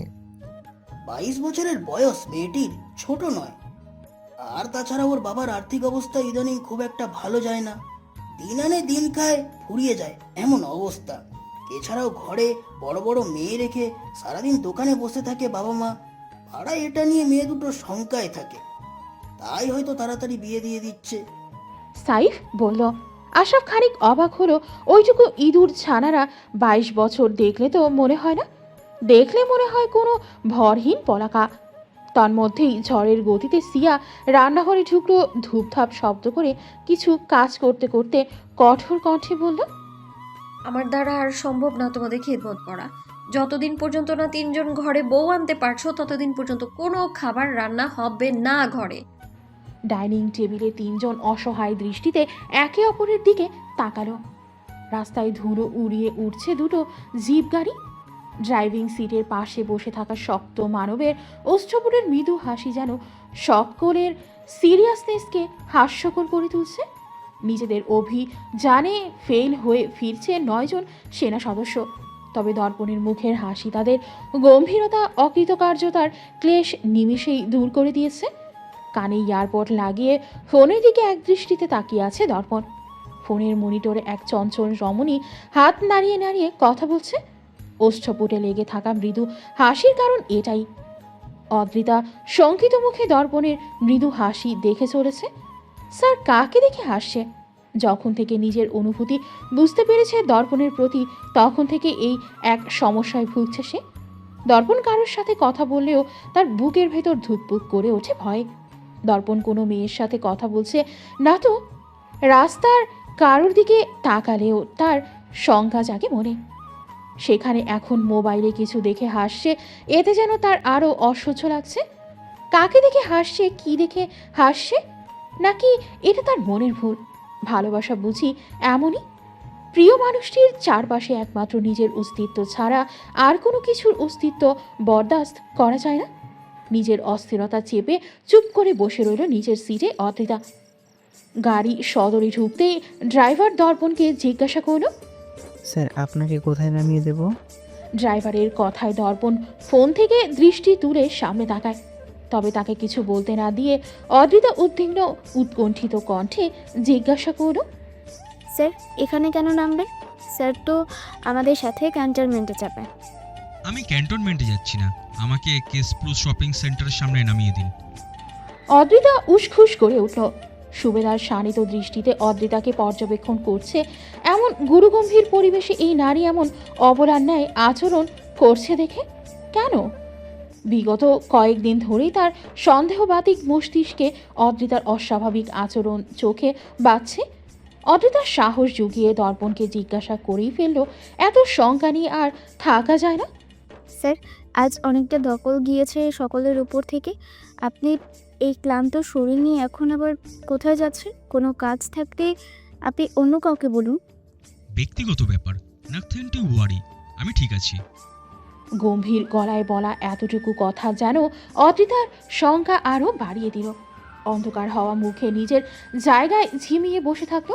22 বছরের বয়স মেয়েটির, ছোট নয়। আর তাছাড়া ওর বাবার আর্থিক অবস্থা ইদানিং খুব একটা ভালো যায় না, দিন আনে দিন খায় ফুরিয়ে যায় এমন অবস্থা। এছাড়াও ঘরে বড় বড় মেয়ে রেখে সারাদিন দোকানে বসে থাকে বাবা মা। পাড়ায় এটা নিয়ে মেয়ে দুটো শঙ্কায় থাকে, তাই হয়তো তাড়াতাড়ি বিয়ে দিয়ে দিচ্ছে।
সাইফ বলল। আশরাফ খানিক অবাক হলো। ওইটুকু ইঁদুর ছানারা 22 বছর দেখলে তো মনে হয় না, দেখলে মনে হয় কোনো ভরহীন পলাকা। তন্মধ্যেই ঝড়ের গতিতে সিয়া রান্নাঘরে ঢুকলো। ধূপধাপ শব্দ করে কিছু কাজ করতে করতে কঠোর কণ্ঠে বলল,
আমার দ্বারা আর সম্ভব না তোমাদের খেদমত করা। যতদিন পর্যন্ত না 3 জন ঘরে বউ আনতে পারছো, ততদিন পর্যন্ত কোনো খাবার রান্না হবে না ঘরে।
ডাইনিং টেবিলে 3 জন অসহায় দৃষ্টিতে একে অপরের দিকে তাকালো। রাস্তায় ধুলো উড়িয়ে উঠছে দুটো জিপ গাড়ি। ড্রাইভিং সিটের পাশে বসে থাকা শক্ত মানবের ওষ্ঠপুটের মৃদু হাসি যেন সকলের সিরিয়াসনেসকে হাস্যকর করে তুলছে। নিজেদের অভিযানে ফেল হয়ে ফিরছে 9 জন সেনা সদস্য, তবে দর্পণের মুখের হাসি তাদের গম্ভীরতা অকৃতকার্যতার ক্লেশ নিমিষেই দূর করে দিয়েছে। কানে ইয়ারপড লাগিয়ে ফোনের দিকে একদৃষ্টিতে তাকিয়ে আছে দর্পণ। ফোনের মনিটরে এক চঞ্চল রমণী হাত নাড়িয়ে নাড়িয়ে কথা বলছে। ওষ্ঠপুটে লেগে থাকা মৃদু হাসির কারণ এটাই। অদ্রিতা শঙ্কিত মুখে দর্পণের মৃদু হাসি দেখে চলেছে। স্যার কাকে দেখে হাসছে? যখন থেকে নিজের অনুভূতি বুঝতে পেরেছে দর্পণের প্রতি, তখন থেকে এই এক সমস্যায় ভুগছে সে। দর্পণ কারোর সাথে কথা বললেও তার বুকের ভেতর ধুকপুক করে ওঠে ভয়। দর্পণ কোনো মেয়ের সাথে কথা বলছে না তো রাস্তার কারোর দিকে তাকালেও তার শঙ্কা জাগে মনে। সেখানে এখন মোবাইলে কিছু দেখে হাসছে, এতে যেন তার আরও অসহ্য লাগছে। কাকে দেখে হাসছে, কি দেখে হাসছে? নাকি এটা তার মনের ভুল? ভালোবাসা বুঝি এমনই, প্রিয় মানুষটির চারপাশে একমাত্র নিজের অস্তিত্ব ছাড়া আর কোনো কিছুর অস্তিত্ব বরদাস্ত করা যায় না। নিজের অস্থিরতা চেপে চুপ করে বসে রইল নিজের সিটে অদ্রিতা। গাড়ি সদরে ঢুকতেই ড্রাইভার দর্পণকে জিজ্ঞাসা করল,
স্যার আপনাকে কোথায় নামিয়ে দেব?
ড্রাইভারের কথায় দর্পণ ফোন থেকে দৃষ্টি তুলে সামনে তাকায়, তবে তাকে কিছু বলতে না দিয়ে অদ্রিতা উদ্বিগ্ন উৎকণ্ঠিত কণ্ঠে জিজ্ঞাসা করল,
স্যার এখানে কেন নামবেন? স্যার তো আমাদের সাথে ক্যান্টনমেন্টে যাবে।
আমি ক্যান্টনমেন্টে যাচ্ছি না, আমাকে কেস প্লস শপিং সেন্টারের সামনে নামিয়ে দিন।
অদ্রিতা উসখুস করে উঠল। সুবেদার শানিত দৃষ্টিতে অদ্রিতাকে পর্যবেক্ষণ করছে। এমন গুরুগম্ভীর পরিবেশে এই নারী এমন অবলার ন্যায় আচরণ করছে দেখে কেন? বিগত কয়েকদিন ধরেই তার সন্দেহবাতিক মস্তিষ্কে অদ্রিতার অস্বাভাবিক আচরণ চোখে বাজছে। অদ্রিতার সাহস জুগিয়ে দর্পণকে জিজ্ঞাসা করেই ফেলল, এত শঙ্কা নিয়ে আর থাকা যায় না।
স্যার আজ অনেকটা দখল গিয়েছে সকলের উপর থেকে। আপনি এই ক্লান্ত শরীর নিয়ে এখন আবার কোথায় যাচ্ছেন? কোনো কাজ থাকলে আপনি অন্য কাউকে বলুন।
ব্যক্তিগত ব্যাপার, নাথিং টু ওয়ারি, আমি ঠিক আছি।
গম্ভীর গলায় বলা এতটুকু কথা যেন অদ্রিতার শঙ্কা আরও বাড়িয়ে দিল। অন্ধকার হওয়া মুখে নিজের জায়গায় ঝিমিয়ে বসে থাকলো।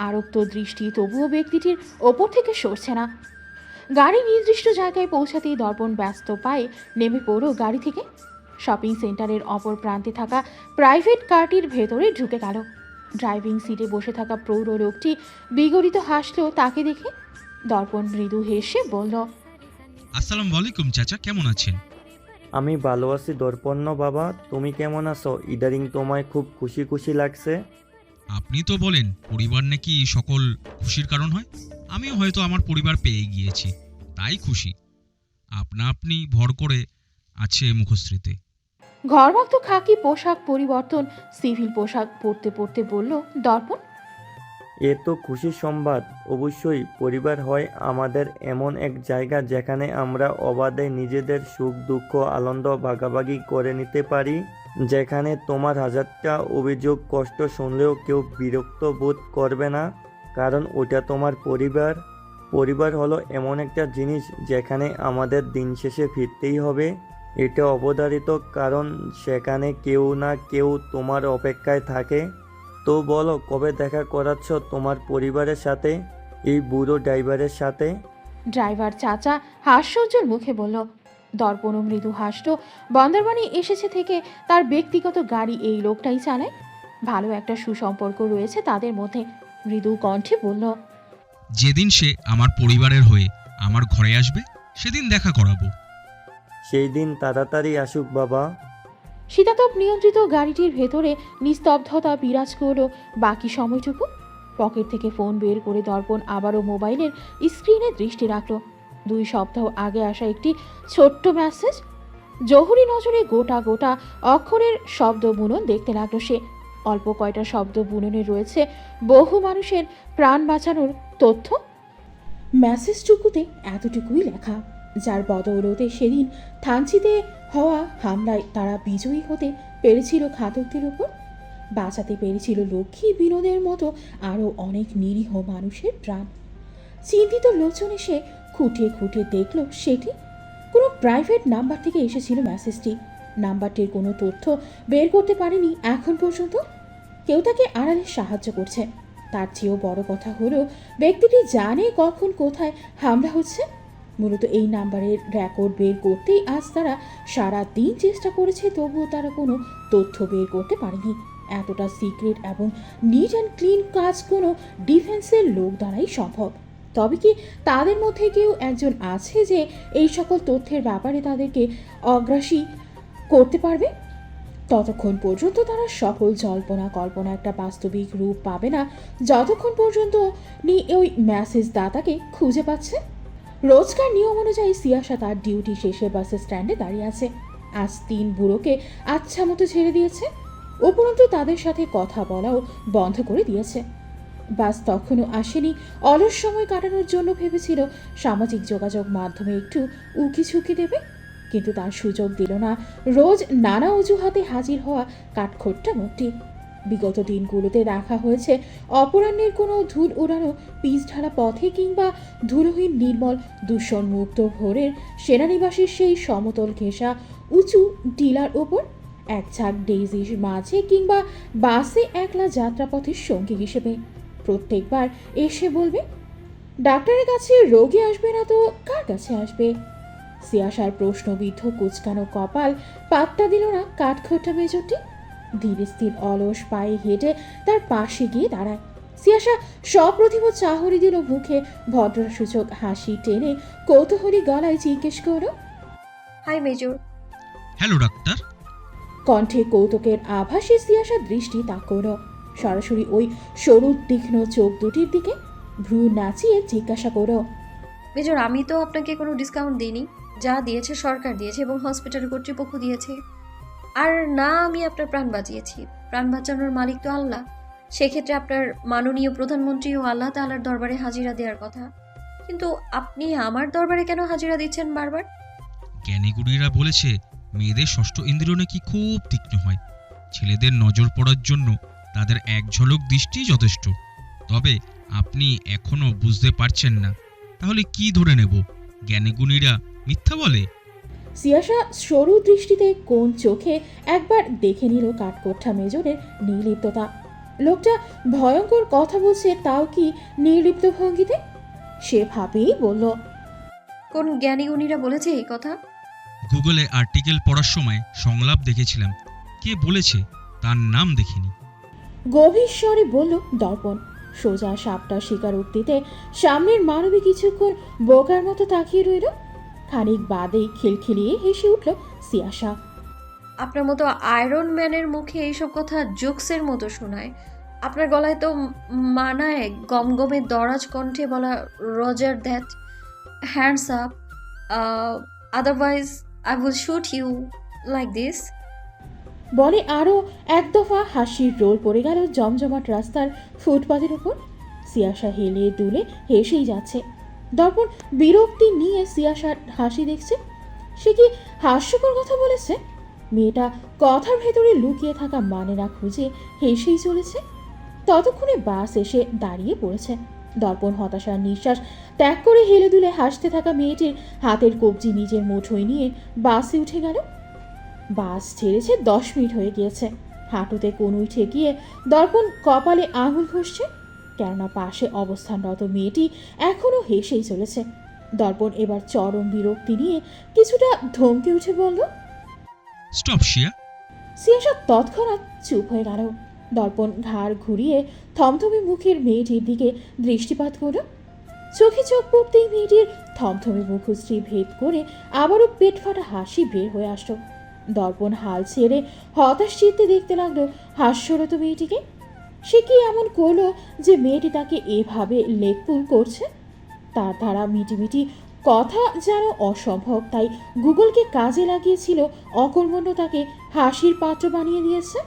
আরক্ত দৃষ্টি তবুও ব্যক্তিটির ওপর থেকে সরছে না। গাড়ি নির্দিষ্ট জায়গায় পৌঁছাতেই দর্পণ ব্যস্ত পায়ে নেমে পড়ল গাড়ি থেকে। শপিং সেন্টারের অপর প্রান্তে থাকা প্রাইভেট কারটির ভেতরে ঢুকে গেল। ড্রাইভিং সিটে বসে থাকা প্রৌঢ় লোকটি বিগড়িত হাসল তাকে দেখে। দর্পণ মৃদু হেসে বলল,
আসসালামু আলাইকুম চাচা, কেমন আছেন?
আমি ভালো আছি দর্পণ্য বাবা, তুমি কেমন আছো? ইদারিং তোমায় খুব খুশি খুশি লাগছে।
আপনি তো বলেন পরিবার নাকি সকল খুশির কারণ হয়, আমিও হয়তো আমার পরিবার পেয়ে গিয়েছি, তাই খুশি। আপনা আপনি ভর করে আছে মুখশ্রীতে।
ঘরভক্ত খাকি পোশাক পরিবর্তন সিভিল পোশাক পরতে পরতে বলল দর্পণ,
এ তো খুশির সংবাদ। অবশ্যই পরিবার হয় আমাদের এমন এক জায়গা যেখানে আমরা অবাধে নিজেদের সুখ দুঃখ আনন্দ ভাগাভাগি করে নিতে পারি, যেখানে তোমার হাজারটা অভিযোগ কষ্ট শুনলেও কেউ বিরক্ত বোধ করবে না, কারণ ওটা তোমার পরিবার। পরিবার হলো এমন একটা জিনিস যেখানে আমাদের দিন শেষে ফিরতেই হবে, এটা অবধারিত, কারণ সেখানে কেউ না কেউ তোমার অপেক্ষায় থাকে। তো বলো কবে দেখা করাচ্ছ তোমার পরিবারের সাথে, এই বুড়ো ড্রাইভারের সাথে?
ড্রাইভার চাচা হাস্যোজ্জ্বল মুখে বলল। দর্পণ মৃদু হাসল। বন্দরবানি এসেছে থেকে তার ব্যক্তিগত গাড়ি এই লোকটাই চালায়। ভালো একটা সুসম্পর্ক রয়েছে তাদের মধ্যে। মৃদু কণ্ঠে বলল,
যেদিন সে আমার পরিবারের হয়ে আমার ঘরে আসবে, সেদিন দেখা করাবো।
সেই দিন তাড়াতাড়ি আসুক বাবা।
শীতাতপ নিয়ন্ত্রিত গাড়িটির ভেতরে নিস্তব্ধতা বিরাজ করল বাকি সময়টুকু। পকেট থেকে ফোন বের করে দর্পণ আবারও মোবাইলের স্ক্রিনে দৃষ্টি রাখল। 2 সপ্তাহ আগে আসা একটি ছোট্ট মেসেজ। জহুরি নজরে গোটা গোটা অক্ষরের শব্দ বুনন দেখতে লাগলো সে। অল্প কয়টা শব্দ বুননে রয়েছে বহু মানুষের প্রাণ বাঁচানোর তথ্য। মেসেজটুকুতে এতটুকুই লেখা, যার বদৌলতে সেদিন থানচিতে হওয়া হামলায় তারা বিজয়ী হতে পেরেছিল ঘাতকদের উপর, বাঁচাতে পেরেছিল লক্ষ্মী বিনোদের মতো আরও অনেক নিরীহ মানুষের প্রাণ। চিন্তিত লোচন এসে খুঁটিয়ে খুঁটিয়ে দেখল সেটি কোনো প্রাইভেট নাম্বার থেকে এসেছিল মেসেজটি। নাম্বারটির কোনো তথ্য বের করতে পারেনি এখন পর্যন্ত। কেউ তাকে আড়ালে সাহায্য করছে। তার চেয়েও বড় কথা হলো ব্যক্তিটি জানে কখন কোথায় হামলা হচ্ছে। মূলত এই নাম্বারের রেকর্ড বের করতেই আজ তারা সারা দিন চেষ্টা করেছে, তবুও তারা কোনো তথ্য বের করতে পারেনি। এতটা সিক্রেট এবং নিট অ্যান্ড ক্লিন কাজ কোনো ডিফেন্সের লোক দ্বারাই সম্ভব। তবে কি তাদের মধ্যে কেউ একজন আছে যে এই সকল তথ্যের ব্যাপারে তাদেরকে অগ্রাসী করতে পারবে? ততক্ষণ পর্যন্ত তারা সকল জল্পনা কল্পনা একটা বাস্তবিক রূপ পাবে না, যতক্ষণ পর্যন্ত ওই মেসেজ দাতাকে খুঁজে পাচ্ছে। রোজকার নিয়ম অনুযায়ী সিয়াশা তার ডিউটি শেষে বাস স্ট্যান্ডে দাঁড়িয়ে আছে। আজ 3 বুড়োকে আচ্ছা মতো ছেড়ে দিয়েছে, উপরন্তু তাদের সাথে কথা বলাও বন্ধ করে দিয়েছে। বাস তখনও আসেনি। অলস সময় কাটানোর জন্য ভেবেছিল সামাজিক যোগাযোগ মাধ্যমে একটু উকি ঝুঁকি দেবে, কিন্তু তার সুযোগ দিল না রোজ নানা অজুহাতে হাজির হওয়া কাঠখোট্টা মুখটি। বিগত দিনগুলোতে দেখা হয়েছে অপরাহ্নের কোনো ধুল উড়ানো পিচ ঢালা পথে কিংবা ধুলোহীন নির্মল দূষণ মুক্ত ভোরের সেনানিবাসের সেই সমতল ঘেঁষা উঁচু টিলার ওপর, এক ঝাঁক ডেইজির মাঝে কিংবা বাসে একলা যাত্রাপথের সঙ্গী হিসেবে। প্রত্যেকবার এসে বলবে, ডাক্তারের কাছে রোগী আসবে না তো কার কাছে আসবে? সিয়াশার প্রশ্নবিদ্ধ কুচকানো কপাল পাত্তা দিল না কাঠখোট্টা মেজরটি। ধীরে স্থির অলস পায়ে হেঁটে তার পাশে গিয়ে দাঁড়ায়। সিয়াশা সপ্রতিভ চাহরি দিল মুখে, ভদ্রসূচক হাসি টেনে কৌতূহলী গলায় জিজ্ঞেস করল,
হাই মেজর।
Hello doctor.
কণ্ঠে কৌতুকের আভাসে সিয়াশা দৃষ্টি তাকল সরাসরি ওই সরু তীক্ষ্ণ চোখ দুটির দিকে। ভ্রু নাচিয়ে জিজ্ঞাসা করো,
মেজর আমি তো আপনাকে কোনো ডিসকাউন্ট দিইনি, যা দিয়েছে সরকার দিয়েছে এবং হসপিটাল কর্তৃপক্ষ দিয়েছে। আর না আমি আপনার প্রাণ বাঁচিয়েছি, প্রাণ বাঁচানোর মালিক তো আল্লাহ। সেক্ষেত্রে আপনার মাননীয় প্রধানমন্ত্রীও আল্লাহ তাআলার দরবারে হাজিরা দেওয়ার কথা, কিন্তু আপনি আমার দরবারে কেন হাজিরা দিচ্ছেন বারবার?
জ্ঞানীগুণীরা বলেছে মেয়েদের ষষ্ঠ ইন্দ্রিয় নাকি খুব তীক্ষ্ণ হয়। ছেলেদের নজর পড়ার জন্য তাদের এক ঝলক দৃষ্টি যথেষ্ট। তবে আপনি এখনো বুঝতে পারছেন না, তাহলে কি ধরে নেব জ্ঞানীগুণীরা মিথ্যা বলে?
সিয়াশা সরু দৃষ্টিতে কোন চোখে একবার দেখে নিল কাঠকোট্টা মেজরের নির্লিপ্ততা। লোকটা ভয়ঙ্কর কথা বলছে, তাও কি নির্লিপ্ত ভঙ্গিতে। সে ভাবেই বলল,
কোন জ্ঞানী গুণীরা বলেছে এই কথা?
গুগলে আর্টিকেল পড়ার সময় সংলাপ দেখেছিলাম, কে বলেছে তার নাম দেখিনি।
গভীর স্বরে বলল দর্পণ। সোজা সাপটা স্বীকারোক্তিতে সামনের মানবী কিছুক্ষণ বোকার মতো তাকিয়ে রইল। খানিক বাদেই খিলখিলিয়ে হেসে উঠল সিয়াশা।
আপনার মতো আয়রন ম্যানের মুখে এইসব কথা জোকসের মতো শোনায়। আপনার গলায় তো মানায় গমগমে দরাজ কণ্ঠে বলা Roger that hands up, otherwise I will shoot you like this.
বলে আরও এক দফা হাসির রোল পড়ে গেল জমজমাট রাস্তার ফুটপাতের উপর। সিয়াশা হেলে দুলে হেসেই যাচ্ছে। দর্পণ বিরক্তি নিয়ে সিয়াশার হাসি দেখছে। সে কি হাস্যকর কথা বলেছে? মেয়েটা কথার ভেতরে লুকিয়ে থাকা মানে না খুঁজে হেসেই চলেছে। ততক্ষণে বাস এসে দাঁড়িয়ে পড়েছে। দর্পণ হতাশার নিঃশ্বাস ত্যাগ করে হেলে দুলে হাসতে থাকা মেয়েটির হাতের কবজি নিজের মুঠোয় নিয়ে বাসে উঠে গেল। বাস ছেড়েছে 10 মিনিট হয়ে গিয়েছে। হাঁটুতে কনুই ঠেকিয়ে দর্পণ কপালে আঙুল ঘষছে, কেননা পাশে অবস্থানরত মেয়েটি এখনও হেসেই চলেছে। দর্পণ এবার চরম বিরক্তি নিয়ে কিছুটা ধমকে উঠে বলল,
স্টপ শিয়া।
সিয়াশা তৎক্ষণাৎ চুপ হয়ে গেল। দর্পণ ঘাড় ঘুরিয়ে থমথমে মুখের মেয়েটির দিকে দৃষ্টিপাত করল। চোখে চোখ পড়তেই মেয়েটির থমথমে মুখশ্রী ভেদ করে আবারও পেট ফাটা হাসি বের হয়ে আসলো। দর্পণ হাল ছেড়ে হতাশ চিত্তে দেখতে লাগলো হাস্যরত মেয়েটিকে। সে কি এমন করলো যে মেয়েটি তাকে এভাবে লেকপুল করছে? তার দ্বারা মিটিমিটি কথা যেন অসম্ভব, তাই গুগলকে কাজে লাগিয়েছিল অকর্মণ্যতাকে হাসির পাত্র বানিয়ে দিয়েছে।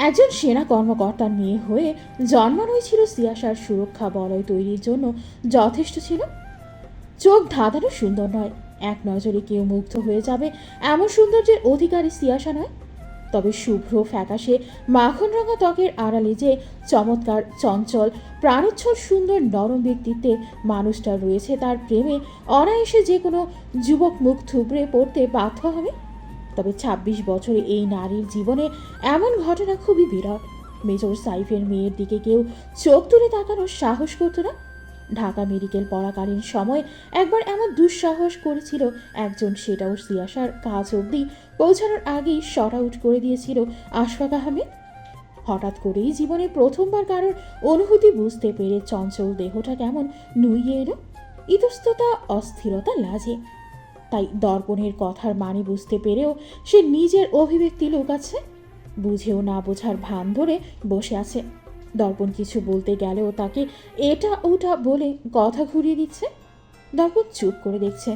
একজন সেনা কর্মকর্তার মেয়ে হয়ে জন্মানোই ছিল সিয়াসার সুরক্ষা বলয় তৈরির জন্য যথেষ্ট ছিল। চোখ ধাঁধানো সুন্দর নয়, এক নজরে কেউ মুগ্ধ হয়ে যাবে এমন সৌন্দর্যের অধিকারী সিয়াসা নয়। তবে শুভ্র ফ্যাকাশে মাখন রঙা ত্বকের আড়ালে যে চমৎকার চঞ্চল প্রাণোচ্ছল সুন্দর নরম ব্যক্তিত্বে মানুষটা রয়েছে, তার প্রেমে অনায়াসে যে কোনো যুবক মুখ থুবড়ে পড়তে বাধ্য হবে। তবে ২৬ বছরে এই নারীর জীবনে এমন ঘটনা খুবই বিরল। মেজর সাইফের মেয়ের দিকে কেউ চোখ তুলে তাকানোর সাহস করতো না। ঢাকা মেডিকেল পড়াকালীন সময় একবার এমন দুঃসাহস করেছিল একজন, সেটাও সিয়াসার কাজ অবধি পৌঁছানোর আগেই শর্ট আউট করে দিয়েছিল আশফাক আহমেদ। হঠাৎ করেই জীবনে প্রথমবার কারোর অনুভূতি বুঝতে পেরে চঞ্চল দেহটা কেমন নুইয়ে এলো, ইতস্ততা অস্থিরতা লাজে। তাই দর্পণের কথার মানে বুঝতে পেরেও সে নিজের অভিব্যক্তি লুকাচ্ছে, বুঝেও না বোঝার ভান ধরে বসে আছে। দর্পণ কিছু বলতে গেলেও তাকে এটা ওটা বলে কথা ঘুরিয়ে দিচ্ছে। দর্পণ চুপ করে দেখছে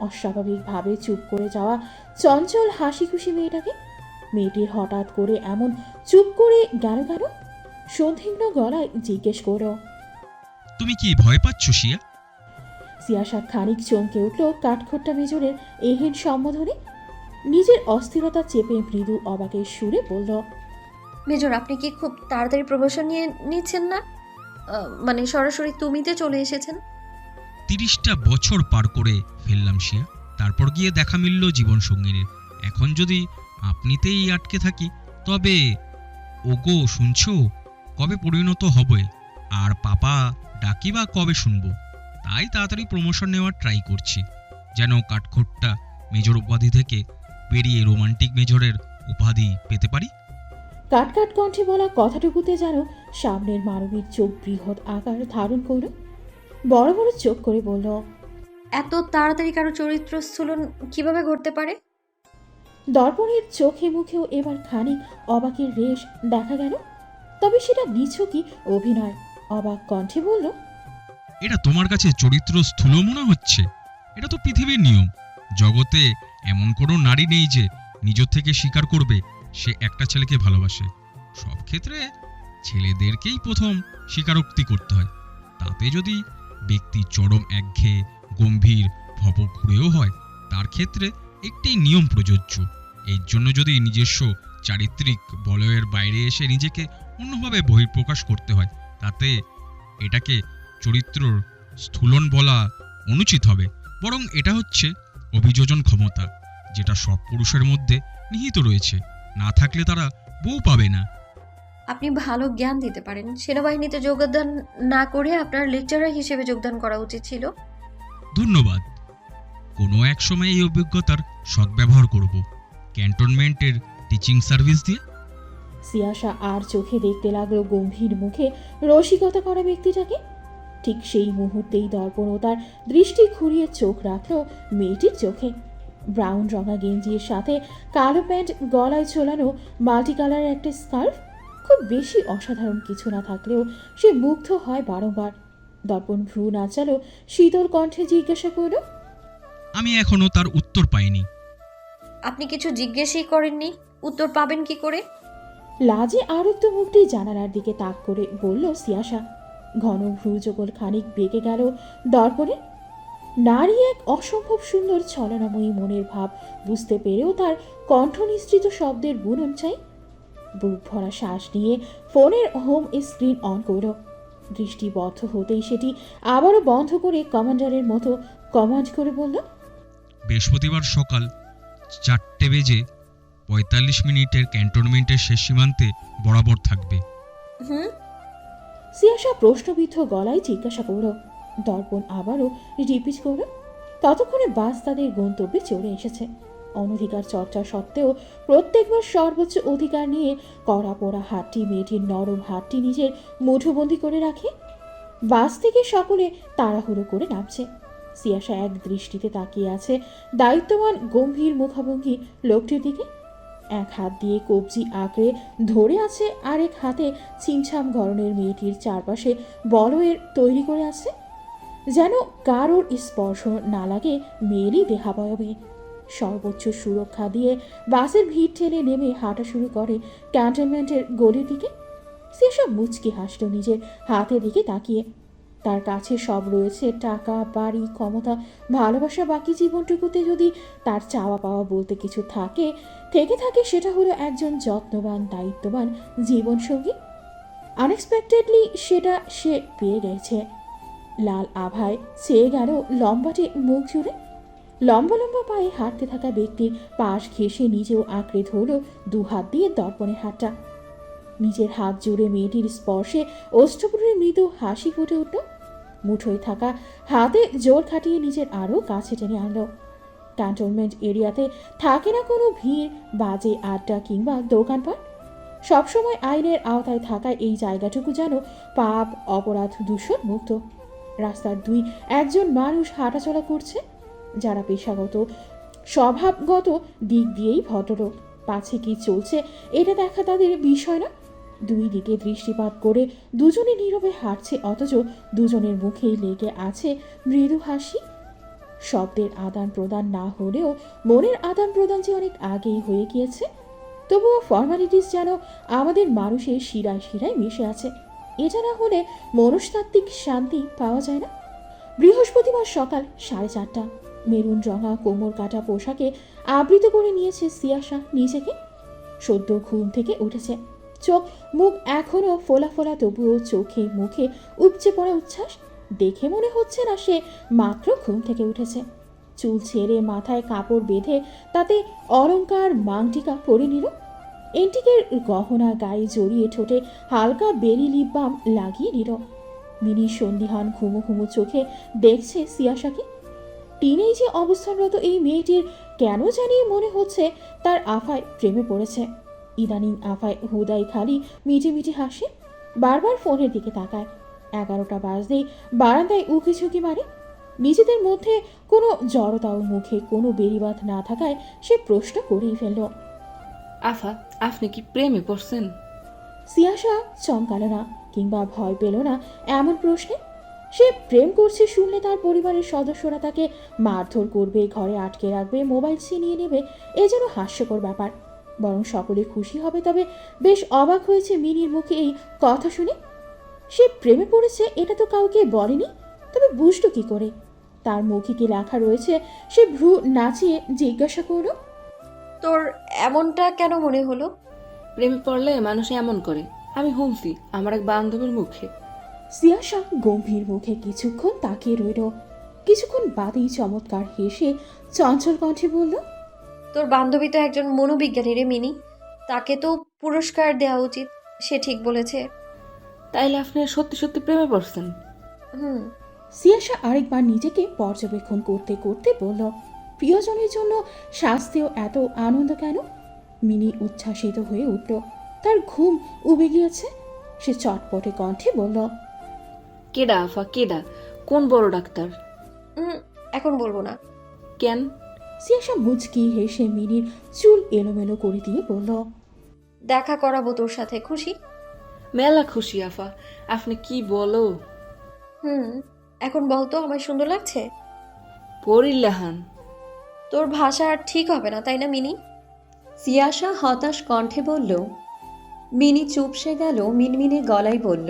অস্বাভাবিকভাবে চুপ করে যাওয়া চঞ্চল হাসি খুশি মেয়েটাকে। মেয়েটির হঠাৎ করে এমন চুপ করে গেল কেন? সন্দিগ্ধ গলায় জিজ্ঞেস করো,
তুমি কি ভয় পাচ্ছ শিয়া?
সিয়াসা খানিক চমকে উঠল কাঠখোট্টা মেজরের এহেন সম্বোধনে। নিজের অস্থিরতা চেপে মৃদু অবাকের সুরে বলল,
মেজর, আপনি কি খুব তাড়াতাড়ি প্রমোশন নিয়ে নিচ্ছেন না? মানে সরাসরি তুমিতে চলে এসেছেন?
30টা বছর পার করে ফেললাম শিয়া, তারপর গিয়ে দেখা মিলল জীবন সঙ্গিনীর। এখন যদি আপনিতেই আটকে থাকি তবে ওগো শুনছো, কবে পরিণত হবে? আর পাপা ডাকি বা কবে শুনবো? তাই তাড়াতাড়ি প্রমোশন নেওয়ার ট্রাই করছি, যেন কাঠখোট্টা মেজর উপাধি থেকে বেরিয়ে রোমান্টিক মেজরের উপাধি পেতে পারি।
কাটকাট কণ্ঠে বলা কথাটুকুতে যেন সামনের মানবীর চোখ বৃহৎ আকার ধারণ করল। বড় বড় চোখ করে বলল,
এত তাড়াতাড়ি কারো চরিত্র স্থূলন কিভাবে ঘটতে পারে?
দর্পণের চোখে মুখেও এবার খানিক অবাকের রেশ দেখা গেল। তবে সেটা নিছকই অভিনয়। অবাক কণ্ঠে বলল,
এটা তোমার কাছে চরিত্র স্থূল মনে হচ্ছে? এটা তো পৃথিবীর নিয়ম। জগতে এমন কোনো নারী নেই যে নিজ থেকে স্বীকার করবে সে একটা ছেলেকে ভালোবাসে। সব ক্ষেত্রে ছেলেদেরকেই প্রথম স্বীকারোক্তি করতে হয়। তাতে যদি ব্যক্তি চরম একঘেয়ে গম্ভীর ভবঘুরেও হয়, তার ক্ষেত্রে একটি নিয়ম প্রযোজ্য। এর জন্য যদি নিজস্ব চারিত্রিক বলয়ের বাইরে এসে নিজেকে অন্যভাবে বহিঃপ্রকাশ করতে হয়, তাতে এটাকে চরিত্রর স্থূলন বলা অনুচিত হবে। বরং এটা হচ্ছে অভিযোজন ক্ষমতা, যেটা সব পুরুষের মধ্যে নিহিত রয়েছে। না থাকলে তারা বউ পাবে না।
আপনি ভালো জ্ঞান দিতে পারেন। সেনাবাহিনীতে যোগদান না করে আপনার লেকচারার হিসেবে যোগদান করা উচিত ছিল।
ধন্যবাদ। কোনো এক সময় এই অভিজ্ঞতার সদ্ব্যবহার করব, ক্যান্টনমেন্টের টিচিং সার্ভিস দিয়ে।
সিয়াসা আর চোখে দেখতে লাগলো গম্ভীর মুখে রসিকতা করা ব্যক্তিটাকে। ঠিক সেই মুহূর্তেই দর্পণ তার দৃষ্টি ঘুরিয়ে চোখ রাখল মেয়েটির চোখে। ব্রাউন রঙা গেঞ্জির সাথে কালো প্যান্ট, গলায় ঝোলানো মাল্টি কালারের একটা স্কার্ফ। খুব বেশি অসাধারণ কিছু না থাকলেও সে মুগ্ধ হয় বারংবার। দর্পণ ভ্রু নাচালো, শীতল কণ্ঠে জিজ্ঞাসা করল,
আমি এখনো তার উত্তর পাইনি।
আপনি কিছু জিজ্ঞেসই করেননি, উত্তর পাবেন কি করে?
লাজে আরক্ত মুখটি জানালার দিকে তাক করে বলল সিয়াসা। ঘন ভ্রু যুগল খানিক বেঁকে গেল দর্পণে। নারী এক অসম্ভব সুন্দর ছলনাময়ী মনের ভাব বুঝতে পেরেও তার কণ্ঠ নিঃসৃত শব্দের বুনন চাই। বুক ভরা শ্বাস নিয়ে ফোনের হোম স্ক্রিন অন করল। দৃষ্টিবদ্ধ হতেই সেটি আবারও বন্ধ করে কমান্ডারের মতো কমান্ড করে বলল,
বৃহস্পতিবার সকাল 4:45 ক্যান্টনমেন্টের শেষ সীমান্তে বরাবর থাকবে।
সিয়াসা প্রশ্নবিদ্ধ গলায় জিজ্ঞাসা করল। দর্পণ আবারও রিপিট করল। ততক্ষণে বাস তাদের গন্তব্যে চলে এসেছে। অনধিকার চর্চা সত্ত্বেও প্রত্যেকবার সর্বোচ্চ অধিকার নিয়ে কড়া পোড়া হাতটি মেয়েটির নরম হাতটি নিজের মুঠোবন্দি করে রাখে। বাস থেকে সকলে তাড়াহুড়ো করে নামছে। সিয়াশা এক দৃষ্টিতে তাকিয়ে আছে দায়িত্ববান গম্ভীর মুখাভঙ্গি লোকটির দিকে। এক হাত দিয়ে কবজি আঁকড়ে ধরে আছে, আরেক হাতে ছিমছাম গরনের মেয়েটির চারপাশে বলয়ের তৈরি করে আছে, যেন কারোর স্পর্শ না লাগে মেয়েরই দেহাবয়বে। সর্বোচ্চ সুরক্ষা দিয়ে বাসের ভিড় ঠেলে নেমে হাঁটা শুরু করে ক্যান্টনমেন্টের গলির দিকে। সিয়াশা মুচকি হাসল নিজের হাতের দিকে তাকিয়ে। তার কাছে সব রয়েছে, টাকা, বাড়ি, ক্ষমতা, ভালোবাসা। বাকি জীবনটুকুতে যদি তার চাওয়া পাওয়া বলতে কিছু থাকে সেটা হলো একজন যত্নবান দায়িত্ববান জীবনসঙ্গী। আনএক্সপেক্টেডলি সেটা সে পেয়ে গেছে। লাল আভায় চেয়ে গেল লম্বাটে মুখ জুড়ে। লম্বা লম্বা পায়ে হাঁটতে থাকা ব্যক্তির পাশ ঘেঁষে নিজেও আঁকড়ে ধরল দু হাত দিয়ে দর্পণের হাতটা। নিজের হাত জুড়ে মেয়েটির স্পর্শে অষ্টপুরের মৃদু হাসি ফুটে উঠল। মুঠোয় থাকা হাতে জোর খাটিয়ে নিজের আরও কাছে টেনে আনল। ক্যান্টনমেন্ট এরিয়াতে থাকে না কোনো ভিড়, বাজে আড্ডা কিংবা দোকানপাট। সবসময় আইনের আওতায় থাকা এই জায়গাটুকু যেন পাপ, অপরাধ, দূষণ মুক্ত। রাস্তার দুই একজন মানুষ হাঁটাচলা করছে, যারা পেশাগত স্বভাবগত দিক দিয়েই ভদ্রলোক। পাছে কি চলছে এটা দেখা তাদের বিষয় না। দুই দিকে দৃষ্টিপাত করে দুজনে নীরবে হাঁটছে, অথচ দুজনের মুখেই লেগে আছে মৃদু হাসি। শব্দের আদান প্রদান না হলেও মনের আদান প্রদান যে অনেক আগেই হয়ে গিয়েছে। তবুও ফর্মালিটিস যেন আমাদের মানুষের শিরায় শিরায় মিশে আছে। এটা না হলে মনস্তাত্ত্বিক শান্তি পাওয়া যায় না। বৃহস্পতিবার সকাল 4:30। মেরুন রঙা কোমর কাটা পোশাকে আবৃত করে নিয়েছে সিয়াশা নিজেকে। সদ্য ঘুম থেকে উঠেছে, চোখ মুখ এখনো ফোলা ফোলা, তবুও চোখে মুখে উপচে পড়া উচ্ছ্বাস। দেখে মনে হচ্ছে না সে মাত্র ঘুম থেকে উঠেছে। চুল ছেড়ে মাথায় কাপড় বেঁধে তাতে অলংকার মাংটিকা পরে নিল। এন্টিকের গহনা গায়ে জড়িয়ে ঠোঁটে হালকা বেরি লিপ বাম লাগিয়ে নিল। মিনি সন্দিহান ঘুমো ঘুমো চোখে দেখছে সিয়াশাকে। টিনেজে অবস্থানরত এই মেয়েটির কেন জানি মনে হচ্ছে তার আফায় প্রেমে পড়েছে। ইদানিং আফায় হুদাই খালি মিটি মিটি হাসে, বারবার ফোনের দিকে তাকায়। 11টা বাজতেই বারান্দায় উকি ঝুঁকি মারে। নিজেদের মধ্যে কোনো জড়তাও মুখে কোনো বেরিবাদ না থাকায় সে প্রশ্ন করেই ফেলল,
আফা, আপনি কি প্রেমে পড়ছেন?
সিয়াশা চমকালো না কিংবা ভয় পেল না এমন প্রশ্নে। সে প্রেম করছে শুনলে তার পরিবারের সদস্যরা তাকে মারধর করবে, ঘরে আটকে রাখবে, মোবাইল ছিনিয়ে নেবে, এ যেন হাস্যকর ব্যাপার। বরং সকলে খুশি হবে। তবে বেশ অবাক হয়েছে মিনির মুখে এই কথা শুনে। সে প্রেমে পড়েছে এটা তো কাউকে বলেনি, তবে বুঝল কি করে? তার মুখে কি লেখা রয়েছে সে ভ্রু নাচিয়ে জিজ্ঞাসা করল,
তোর এমনটা কেন মনে হলো?
প্রেমে পড়লে মানুষ এমন করে, আমি শুনছি আমার এক বান্ধবীর মুখে।
সিয়াশা গম্ভীর মুখে কিছুক্ষণ তাকিয়ে রইল। কিছুক্ষণ বাদেই চমৎকার হেসে চঞ্চল কণ্ঠে বলল,
তোর বান্ধবী তো একজন মনোবিজ্ঞানী রে মিনি, তাকে তো পুরস্কার দেওয়া উচিত। সে ঠিক বলেছে।
তাইলে আপনি সত্যি সত্যি প্রেমে পড়ছেন?
হুম।
সিয়াশা আরেকবার নিজেকে পর্যবেক্ষণ করতে করতে বলল, প্রিয়জনের জন্য শাস্তিও এত আনন্দ কেন? মিনি উচ্ছ্বাসিত হয়ে উঠল। তার ঘুম উবে গিয়েছে। সে চটপটে কণ্ঠে বলল,
কেডা আফা, কেডা? কোন বড় ডাক্তার?
এখন বলবো না।
কেন?
সিয়াশা মুচকি হেসে মিনির চুল এলোমেলো করে দিয়ে বলল,
দেখা করাবো তোর সাথে, খুশি?
মেলা খুশি আফা, আপনি কি বলো?
এখন বলতো আমার সুন্দর লাগছে?
পরিল্লাহান।
তোর ভাষা আর ঠিক হবে না, তাই না মিনি?
সিয়াশা হতাশ কণ্ঠে বলল। মিনি চুপসে গেল, মিনমিনে গলায় বলল,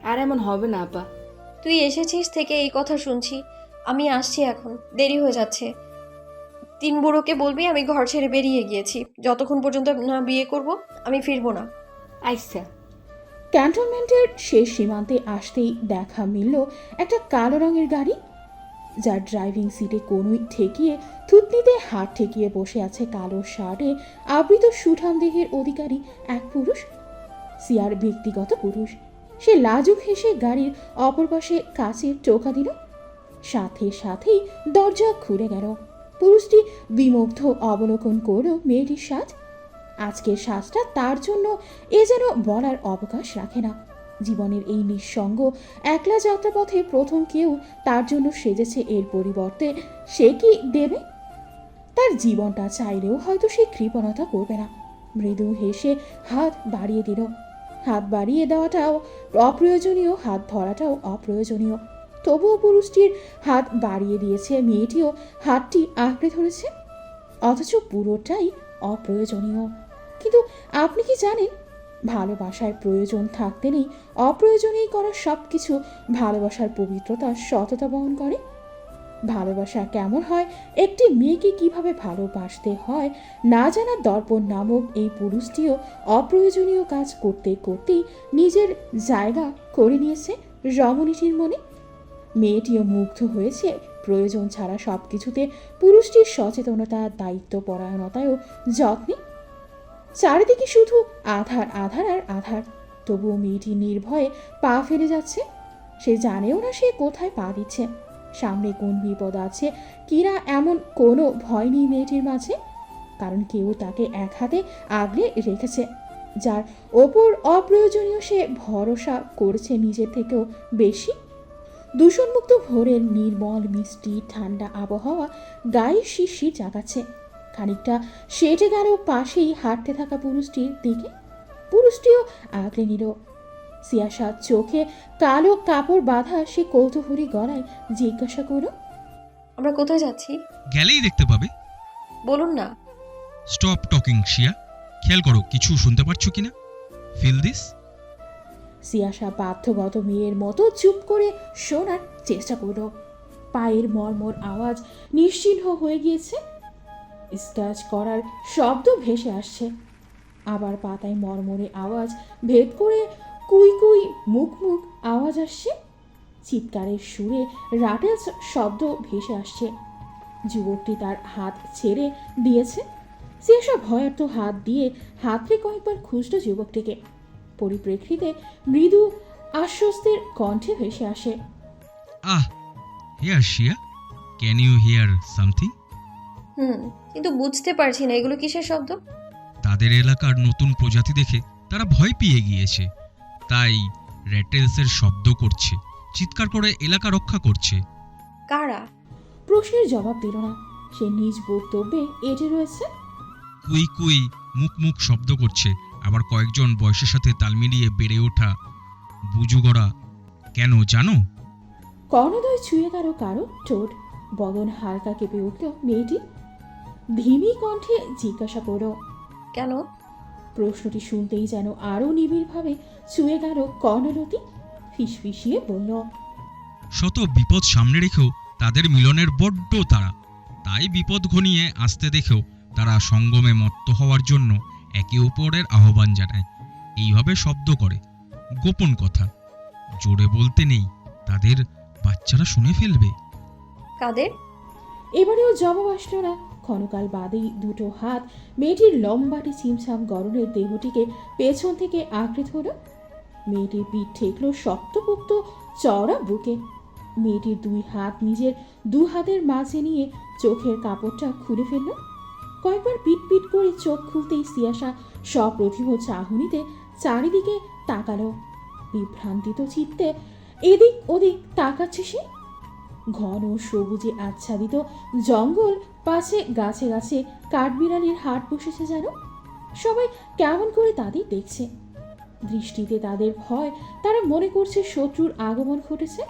আর এমন হবে না আপা।
তুই এসেছিস থেকে এই কথা শুনছি। আমি আসছি, এখন দেরি হয়ে যাচ্ছে। 3 বুড়োকে বলবি আমি ঘর ছেড়ে বেরিয়ে গিয়েছি। যতক্ষণ পর্যন্ত না বিয়ে করব আমি ফিরবো না।
আচ্ছা।
ক্যান্টনমেন্টের শেষ সীমান্তে আসতেই দেখা মিলল একটা কালো রঙের গাড়ি, যার ড্রাইভিং সিটে কোনোই ঠেকিয়ে থুতনিতে হাত ঠেকিয়ে বসে আছে কালো শার্টে আবৃত সুঠাম দেহের অধিকারী এক পুরুষ। সিয়ার ব্যক্তিগত পুরুষ। সে লাজুক হেসে গাড়ির অপর পাশে কাচের টোকা দিল। সাথে সাথেই দরজা খুলে গেল। পুরুষটি বিমুগ্ধ অবলোকন করল মেয়েটির সাজ। আজকের সাজটা তার জন্য এ যেন বলার অবকাশ রাখে না। জীবনের এই নিঃসঙ্গ একলা যাত্রাপথে প্রথম কেউ তার জন্য সেজেছে, এর পরিবর্তে সে কি দেবে? তার জীবনটা চাইলেও হয়তো সে কৃপণতা করবে না। মৃদু হেসে হাত বাড়িয়ে দিল। হাত বাড়িয়ে দেওয়াটাও অপ্রয়োজনীয়, হাত ধরাটাও অপ্রয়োজনীয়। তবুও পুরুষটির হাত বাড়িয়ে দিয়েছে, মেয়েটিও হাতটি আঁকড়ে ধরেছে, অথচ পুরোটাই অপ্রয়োজনীয়। কিন্তু আপনি কি জানেন, ভালোবাসার প্রয়োজন থাকতে নেই অপ্রয়োজনীয় করা সব কিছু ভালোবাসার পবিত্রতা, সততা বহন করে। ভালোবাসা কেমন হয়, একটি মেয়েকে কিভাবে ভালোবাসতে হয় না জানার দর্পণ নামক এই পুরুষটিও অপ্রয়োজনীয় কাজ করতে করতেই নিজের জায়গা করে নিয়েছে রমণীটির মনে। মেয়েটিও মুগ্ধ হয়েছে প্রয়োজন ছাড়া সব কিছুতে পুরুষটির সচেতনতা, দায়িত্বপরায়ণতায়ও যত্নে। চারিদিকে শুধু আধার আধার আর আধার, তবুও মেয়েটি নির্ভয়ে পা ফেলে যাচ্ছে। সে জানেও না সে কোথায় পা দিচ্ছে, সামনে কোন বিপদ আছে কিনা এমন কোনো ভয় নেই মেয়েটির মাঝে। কারণ কেউ তাকে এক হাতে আগলে রেখেছে, যার ওপর অপ্রয়োজনীয় সে ভরসা করেছে নিজের থেকেও বেশি। দূষণমুক্ত ভোরের নির্মল মিষ্টি ঠান্ডা আবহাওয়া গায়ে শিরশির জাগাচ্ছে। খানিকটা সেটে গেল পাশেই হাঁটতে থাকা পুরুষটির দিকে। পুরুষটিও আগলে নিল। সিয়াশা চোখে কালো কাপড় বাঁধা সে কৌতূহলী গলায় জিজ্ঞাসা করল,
আমরা কোথায় যাচ্ছি?
গেলেই দেখতে পাবে।
বলুন না।
স্টপ টকিং শিয়া, খেয়াল করো কিছু শুনতে পারছো কিনা। Feel this.
সিয়াশা বাধ্যগত মেয়ের মতো চুপ করে শোনার চেষ্টা করল। পায়ের মর্মর আওয়াজ নিশ্চিহ্ন হয়ে গিয়েছে। স্ক্র্যাচ করার শব্দ ভেসে আসছে। আবার পাতায় মর্মরে আওয়াজ ভেদ করে কুই কুই মুখ মুখ আওয়াজ আসছে। চিৎকারের সুরে রাটেল শব্দ ভেসে আসছে। যুবকটি তার হাত ছেড়ে দিয়েছে। সিয়াশা ভয়ার্থ হাত দিয়ে হাতড়ে কয়েকবার খুঁজল যুবকটিকে। পরিপ্রেক্ষিতে মৃদু আশ্বস্তির কণ্ঠে ভেসে আসে,
আহ, হিয়ার শিয়া, ক্যান ইউ হিয়ার সামথিং?
কিন্তু বুঝতে পারছি না এগুলো কিসের শব্দ।
তাদের এলাকার নতুন প্রজাতি দেখে তারা ভয় পেয়ে গিয়েছে, তাই র্যাটেলসের শব্দ করছে, চিৎকার করে এলাকা রক্ষা করছে।
কারা?
প্রশ্নের জবাব দিল না। সে নিজ বক্তব্যে এটে রয়েছে।
কুই কুই মুখ মুখ শব্দ করছে, আবার কয়েকজন বয়সের সাথে তাল মিলিয়ে বেড়ে ওঠা বুজুগরা। কেন জানো?
কর্ণদয় ছুঁয়ে গেল কারো ঠোঁট। বদন হালকা কেঁপে উঠল মেয়েটি। ধিমি কণ্ঠে জিজ্ঞাসা করল,
কেন?
প্রশ্নটি শুনতেই যেন আরও নিবিড়ভাবে ছুঁয়ে গেল কর্ণলতি। ফিসফিসিয়ে বলল,
শত বিপদ সামনে রেখেও তাদের মিলনের বড্ড তাড়া, তাই বিপদ ঘনিয়ে আসতে দেখেও তারা সঙ্গমে মত্ত হওয়ার জন্য একে অপরের আহ্বান জানায়। এইভাবে শব্দ করে, গোপন কথা জোরে বলতে নেই, তাদের বাচ্চারা শুনে ফেলবে।
কাদের?
এবারেও জবাব আসলো না। ক্ষণকাল বাদেই দুটো হাত মেয়েটির লম্বাটে ছিমছাম গরনের দেহটিকে পেছন থেকে আঁকড়ে ধরল। মেয়েটির পিঠ ঠেকল শক্তপোক্ত চওড়া বুকে। মেয়েটির দুই হাত নিজের দু হাতের মাঝে নিয়ে চোখের কাপড়টা খুলে ফেলল। কয়েকবার পিট পিট করে চোখ খুলতেই সিয়াশা সপ্রতিভ চাহনিতে চারিদিকে তাকালো। বিভ্রান্তিত চিত্তে এদিক ওদিক তাকাচ্ছে সে। ঘন সবুজে আচ্ছাদিত জঙ্গল, পাশে গাছে গাছে কাঠবিড়ালির হাট বসেছে যেন। সবাই কেমন করে তাদের দেখছে। দৃষ্টিতে তাদের ভয়, তারা মনে করছে শত্রুর আগমন ঘটেছে।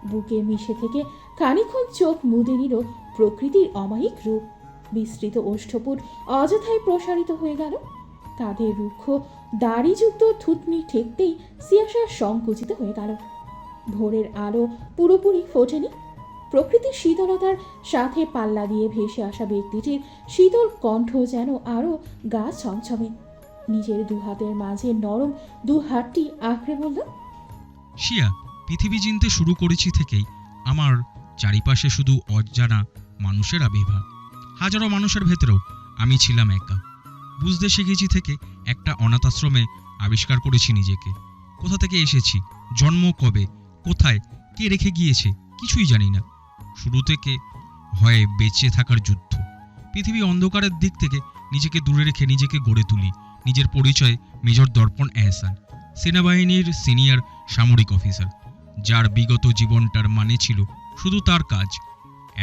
বুকে মিশে থেকে খানিকক্ষণ চোখ মুদে নিল প্রকৃতির অমায়িক রূপ। বিস্তৃত ওষ্ঠপুট অযথায় প্রসারিত হয়ে গেল। কাঁধে রুক্ষ দাড়িযুক্ত থুতনি ঠেকতেই সিয়াশা সংকুচিত হয়ে গেল। ভোরের আলো পুরোপুরি ফোটেনি। প্রকৃতির শীতলতার সাথে পাল্লা দিয়ে ভেসে আসা ব্যক্তিটির শীতল কণ্ঠ যেন আরও গা ছমছমে। নিজের দু হাতের মাঝে নরম দু হাতটি আঁকড়ে বলল,
শিয়া, পৃথিবী চিনতে শুরু করেছি থেকেই আমার চারিপাশে শুধু অজানা মানুষের আবির্ভাব। হাজারো মানুষের ভেতরেও আমি ছিলাম একা। বুঝতে শিখেছি থেকে একটা অনাথ আশ্রমে আবিষ্কার করেছি নিজেকে। কোথা থেকে এসেছি, জন্ম কবে, কোথায়, কে রেখে গিয়েছে কিছুই জানি না। শুরু থেকে হয় বেঁচে থাকার যুদ্ধ। পৃথিবী অন্ধকারের দিক থেকে নিজেকে দূরে রেখে নিজেকে গড়ে তুলি। নিজের পরিচয় মেজর দর্পণ এহসান। সেনাবাহিনীর সিনিয়র সামরিক অফিসার, যার বিগত জীবনটার মানে ছিল শুধু তার কাজ।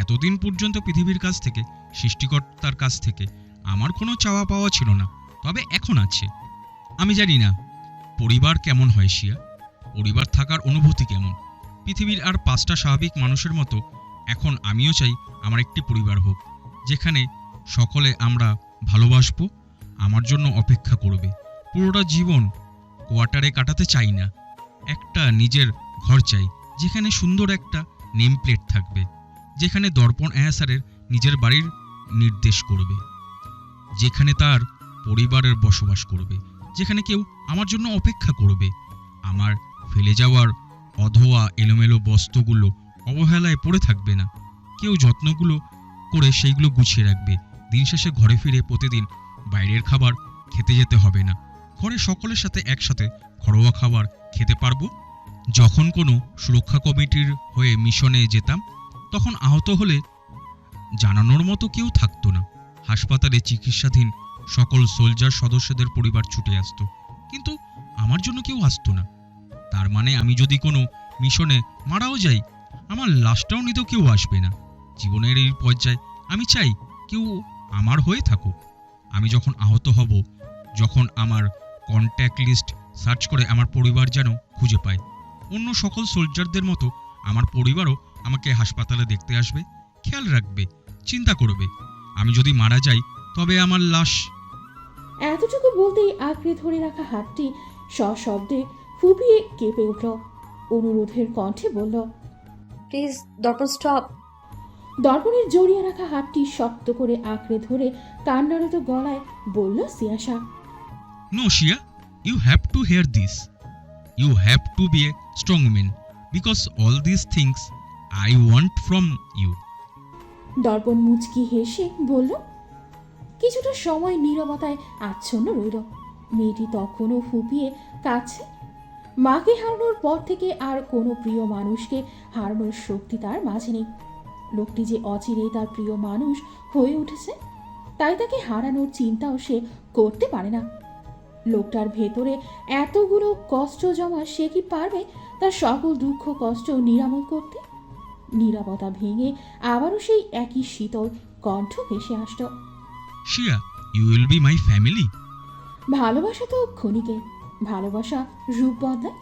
এতদিন পর্যন্ত পৃথিবীর কাছ থেকে, সৃষ্টিকর্তার কাছ থেকে আমার কোনো চাওয়া পাওয়া ছিল না, তবে এখন আছে। আমি জানি না পরিবার কেমন হয় শিয়া, পরিবার থাকার অনুভূতি কেমন। পৃথিবীর আর 5টা স্বাভাবিক মানুষের মতো এখন আমিও চাই আমার একটি পরিবার হোক, যেখানে সকলে আমরা ভালোবাসবো, আমার জন্য অপেক্ষা করবে। পুরোটা জীবন কোয়ার্টারে কাটাতে চাই না, একটা নিজের ঘর চাই, যেখানে সুন্দর একটা নেম প্লেট থাকবে, যেখানে দর্পণ এহসারের নিজের বাড়ির নির্দেশ করবে, যেখানে তার পরিবারের বসবাস করবে, যেখানে কেউ আমার জন্য অপেক্ষা করবে। আমার ফেলে যাওয়ার অধোয়া এলোমেলো বস্তুগুলো অবহেলায় পড়ে থাকবে না, কেউ যত্নগুলো করে সেইগুলো গুছিয়ে রাখবে। দিন শেষে ঘরে ফিরে প্রতিদিন বাইরের খাবার খেতে যেতে হবে না, ঘরে সকলের সাথে একসাথে ঘরোয়া খাবার খেতে পারবো। যখন কোনো সুরক্ষা কমিটির হয়ে মিশনে যেতাম, তখন আহত হলে জানানোর মতো কেউ থাকতো না। হাসপাতালে চিকিৎসাধীন সকল সোলজার সদস্যদের পরিবার ছুটে আসতো, কিন্তু আমার জন্য কেউ আসতো না। তার মানে আমি যদি কোনো মিশনে মারাও যাই, আমার লাশটাও নিতেও কেউ আসবে না। জীবনের এই পর্যায়ে আমি চাই কেউ আমার হয়ে থাকুক। আমি যখন আহত হব, যখন আমার কন্ট্যাক্ট লিস্ট সার্চ করে আমার পরিবার যেন খুঁজে পায়। অন্য সকল সোলজারদের মতো আমার পরিবারও আমাকে হাসপাতালে দেখতে আসবে, খেয়াল রাখবে, চিন্তা করবে। আমি যদি মারা যাই, তবে আমার লাশ।
এতটুকু বলতেই আঁকড়ে ধরে রাখা হাতটি সশব্দে ফুপিয়ে কেঁপে উঠল। অনুরোধের কণ্ঠে বলল,
প্লিজ দর্পণ স্টপ।
দর্পণের জড়িয়ে রাখা হাতটি শক্ত করে আঁকড়ে ধরে কান্নারত গলায় বলল সিয়াশা,
No, Shia, you have to hear this. You have to be a strong woman, because all these things I want from you.
দর্পণ মুচকি হেসে বলল। কিছুটা সময় নীরবতায় আচ্ছন্ন রইল। মেয়েটি তখনও ফুপিয়ে কাঁদছে। মাকে হারানোর পর থেকে আর কোনো প্রিয় মানুষকে হারানোর শক্তি তার মাঝে নেই। লোকটি যে অচিরেই তার প্রিয় মানুষ হয়ে উঠেছে, তাই তাকে হারানোর চিন্তাও সে করতে পারে না। লোকটার ভেতরে এতগুলো কষ্ট জমা, সে কি পারবে তার সকল দুঃখ কষ্ট নিরাময় করতে? নীরবতা ভেঙে আবারও সেই একই শীতল কণ্ঠ ভেসে আসত,
Shia, you will be my family.
ভালোবাসা তো ক্ষণিকের, ভালোবাসা রূপ বদলায়।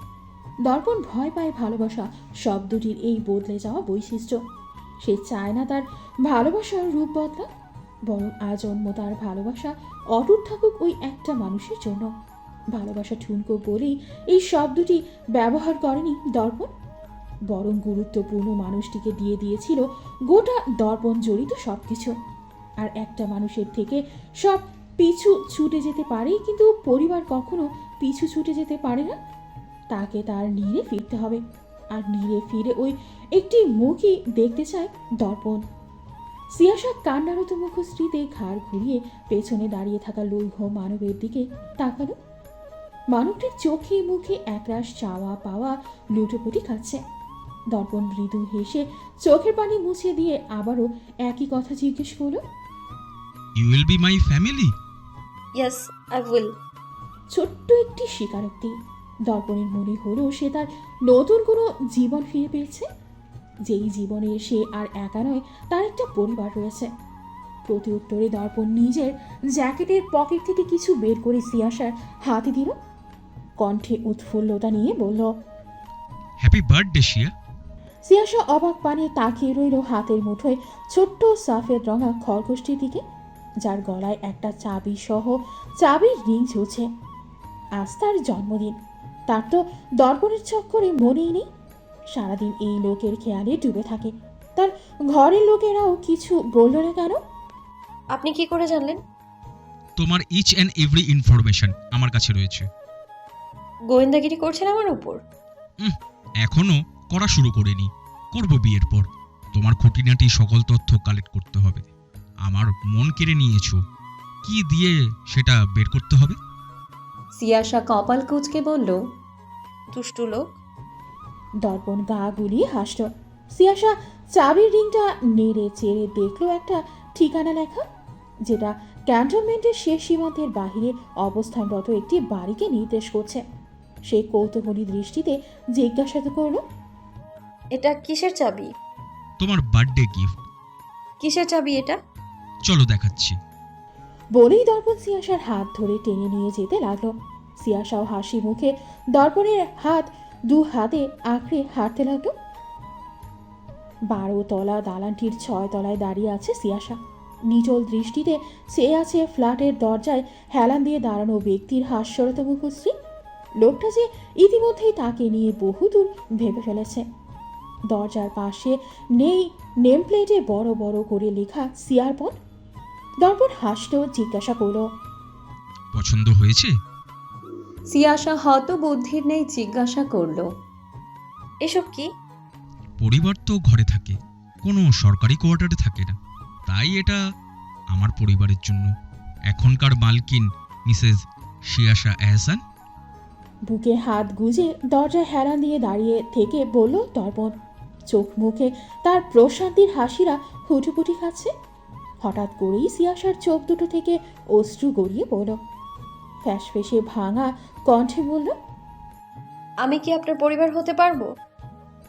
দর্পণ ভয় পায় ভালোবাসা শব্দটির এই বদলে যাওয়া বৈশিষ্ট্য। সে চায় না তার ভালোবাসার রূপ বদলাক, বরং আজন্ম তার ভালোবাসা অটুট থাকুক ওই একটা মানুষের জন্য। ভালোবাসা ঠুনকো বলেই এই শব্দটি ব্যবহার করেনি দর্পণ, বরং গুরুত্বপূর্ণ মানুষটিকে দিয়ে দিয়েছিল গোটা দর্পণ জড়িত সবকিছু। আর একটা মানুষের থেকে সব পিছু ছুটে যেতে পারে, কিন্তু পরিবার কখনো পিছু ছুটে যেতে পারে না। তাকে তার নীড়ে ফিরতে হবে, আর নীড়ে ফিরে ওই একটি মুখই দেখতে চায় দর্পণ। সিয়াশা কান্নারত মুখশ্রীতে ঘাড় ঘুরিয়ে পেছনে দাঁড়িয়ে থাকা লৌহ মানবের দিকে তাকালো। মানবটির চোখে মুখে একরাশ চাওয়া পাওয়া লুটোপুটি খাচ্ছে। দর্পণ মৃদু হেসে চোখের পানি মুছে দিয়ে আবারও একই কথা জিজ্ঞেস করল,
You will be my family?
Yes, I will.
ছোট্ট একটি স্বীকারোক্তি। দর্পণের মনে হলো সে তার নতুন কোনো জীবন ফিরে পেয়েছে, যেই জীবনে সে আর একা নয়, তার একটা পরিবার রয়েছে। প্রতি উত্তরে দর্পণ নিজের জ্যাকেটের পকেট থেকে কিছু বের করে সিয়াশার হাতে দিল। কণ্ঠে উৎফুল্লতা নিয়ে বলল,
Happy birthday, Shia.
সিয়াশা অবাক পানে তাকিয়ে রইল হাতের মুঠোয় ছোট্ট সাফেদ রঙা খরগোশটির দিকে, যার গলায় একটা চাবি সহ চাবির রিং ঝুলছে। আজ তার জন্মদিন। তার তো দর্পণের চক্করে মনেই নেই। সারাদিন এই লোকের খেয়ালে ডুবে থাকে। তার ঘরের লোকেরাও কিছু বলল না কেন?
আপনি কি করে জানলেন?
তোমার ইচ অ্যান্ড এভরি ইনফরমেশন আমার কাছে রয়েছে।
গোয়েন্দাগিরি করছেন আমার উপর?
এখনো করা শুরু করিনি, করব বিয়ের পর। তোমার খুঁটিনাটি সকল তথ্য কালেক্ট করতে হবে। আমার মন কেড়ে নিয়েছো, কি দিয়ে সেটা বের করতে হবে।
সিয়াশা কপাল কুঁচকে বলল,
দুষ্টু লোক।
দর্পণ গা গুলিয়ে হাসল। সিয়াশা চাবির রিংটা নেড়ে চেড়ে দেখলো একটা ঠিকানা লেখা, যেটা ক্যান্টনমেন্টের শেষ সীমান্তের বাহিরে অবস্থানরত একটি বাড়িকে নির্দেশ করছে। সে কৌতূহলী দৃষ্টিতে জিজ্ঞাসা করল,
এটা কিসের চাবি?
তোমার বার্থডে গিফট।
কিসের চাবি এটা?
চলো দেখাচ্ছি।
বলেই দর্পণ সিয়াশার হাত ধরে টেনে নিয়ে যেতে লাগলো। সিয়াশাও হাসি মুখে দর্পণের হাত দু হাতে আঁকড়ে হাঁটতে লাগলো। 12 তলা দালানটির 6 তলায় দাঁড়িয়ে আছে সিয়াশা। নিচল দৃষ্টিতে চেয়ে আছে ফ্ল্যাটের দরজায় হেলান দিয়ে দাঁড়ানো ব্যক্তির হাস্যরত মুখশ্রী। লোকটা যে ইতিমধ্যেই তাকে নিয়ে বহুদূর ভেবে ফেলেছে। দরজার পাশে নেই নেম প্লেটে বড় বড় করে লেখা সিয়ারপন। দর্পণ হাসলো, জিজ্ঞাসা করল,
পছন্দ হয়েছে?
সিয়াশা হতবুদ্ধির নেই জিজ্ঞাসা করল,
এসব কি?
পরিবার তো ঘরে থাকে, কোনো সরকারি কোয়ার্টারে থাকে না, তাই এটা আমার পরিবারের জন্য। এখনকার মালকিন মিসেস শিয়াশা এহসান।
বুকে হাত গুজে দরজায় হেলান দিয়ে দাঁড়িয়ে থেকে বলল দর্পণ। চোখ মুখে তার প্রশান্তির হাসিরা হুটুপুটি খাচ্ছে। হঠাৎ করেই সিয়াশার চোখ দুটো থেকে অশ্রু গড়িয়ে পড়ল। ফ্যাসফেসে ভাঙা কণ্ঠে বলল,
আমি কি আপনার পরিবার হতে পারবো?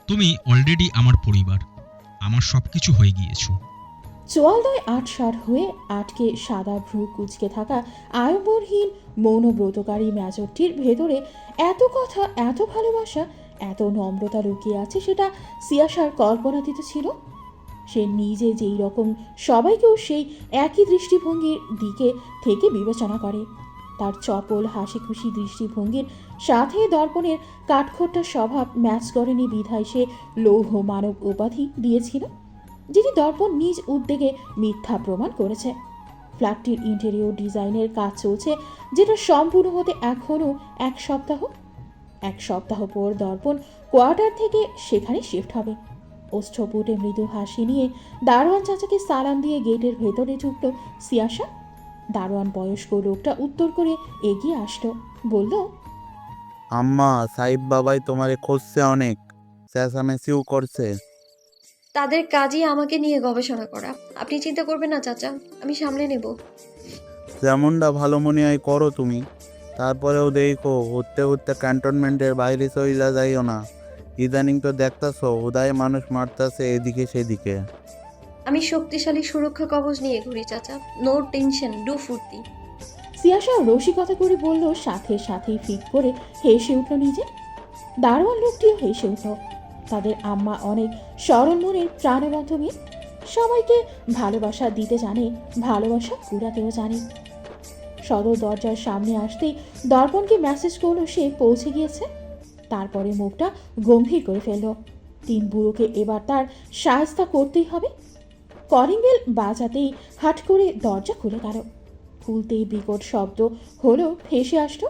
তুমি অলরেডি আমার পরিবার, আমার সবকিছু হয়ে গিয়েছো।
চোয়ালদয় আটসার হয়ে আটকে সাদা ভ্রু কুচকে থাকা আয়ম্বরহীন মৌনব্রতকারী মেজরটির ভেতরে এত কথা, এত ভালোবাসা, এত নম্রতা লুকিয়ে আছে, সেটা সিয়াশার কল্পনাতীত ছিল। সে নিজে যেই রকম সবাইকেও সেই একই দৃষ্টিভঙ্গির দিকে থেকে বিবেচনা করে। তার চপল হাসি খুশি দৃষ্টিভঙ্গির সাথে দর্পণের কাঠখোট্টা স্বভাব ম্যাচ করেনি বিধায় সে লৌহ মানব উপাধি দিয়েছিল, যেটি দর্পণ নিজ উদ্যোগে মিথ্যা প্রমাণ করেছে। ফ্ল্যাটটির ইন্টেরিয়র ডিজাইনের কাজ চলছে, যেটা সম্পূর্ণ হতে এখনও 1 সপ্তাহ। 1 সপ্তাহ পর দর্পণ কোয়ার্টার থেকে সেখানে শিফট হবে। ওষ্ঠপুটে মৃদু হাসি নিয়ে দারোয়ান চাচাকে সালাম দিয়ে গেটের ভেতরে ঢুকলো সিয়াশা। দারোয়ান বয়স্ক লোকটা উত্তর করে এগিয়ে আসলো, বলল,
আম্মা, সাইব বাবাই তোমারে খুঁজছে, অনেক চেঁচামেচিও করছে।
তাদের কাজই আমাকে নিয়ে গবেষণা করা। আপনি চিন্তা করবেন না চাচা, আমি সামলে নেব।
যেমনটা ভালো মনে হয় করো তুমি। তারপরেও দেখো, উঠতে উঠতে ক্যান্টনমেন্টের বাইরে চইলা যাইও না। ইদানিং তো দেখতাছো উদয় মানুষ মারতাছে এদিকে সেদিকে।
আমি শক্তিশালী সুরক্ষা কবচ নিয়ে ঘুরি চাচা, নো টেনশন, ডু ফুর্তি।
সিয়াশা রসিকতা করে বলল, সাথে সাথেই ফিক করে হেসে উঠল নিজে। দারোয়ান লোকটিও হেসে উঠল। তাদের আম্মা অনেক সরল মনের প্রাণবন্ত মেয়ে, সবাইকে ভালোবাসা দিতে জানে, ভালোবাসা কুড়াতেও জানে। সদর দরজার সামনে আসতেই দর্পণকে মেসেজ করলো সে পৌঁছে গিয়েছে। তারপরে মুখটা গম্ভীর করে ফেলল। 3 বুড়োকে এবার তার সাহায্য করতেই হবে। কলিং বেল বাজাতেই হাট করে দরজা খুলে গেল। খুলতেই বিকট শব্দ হলো, ভেসে আসলো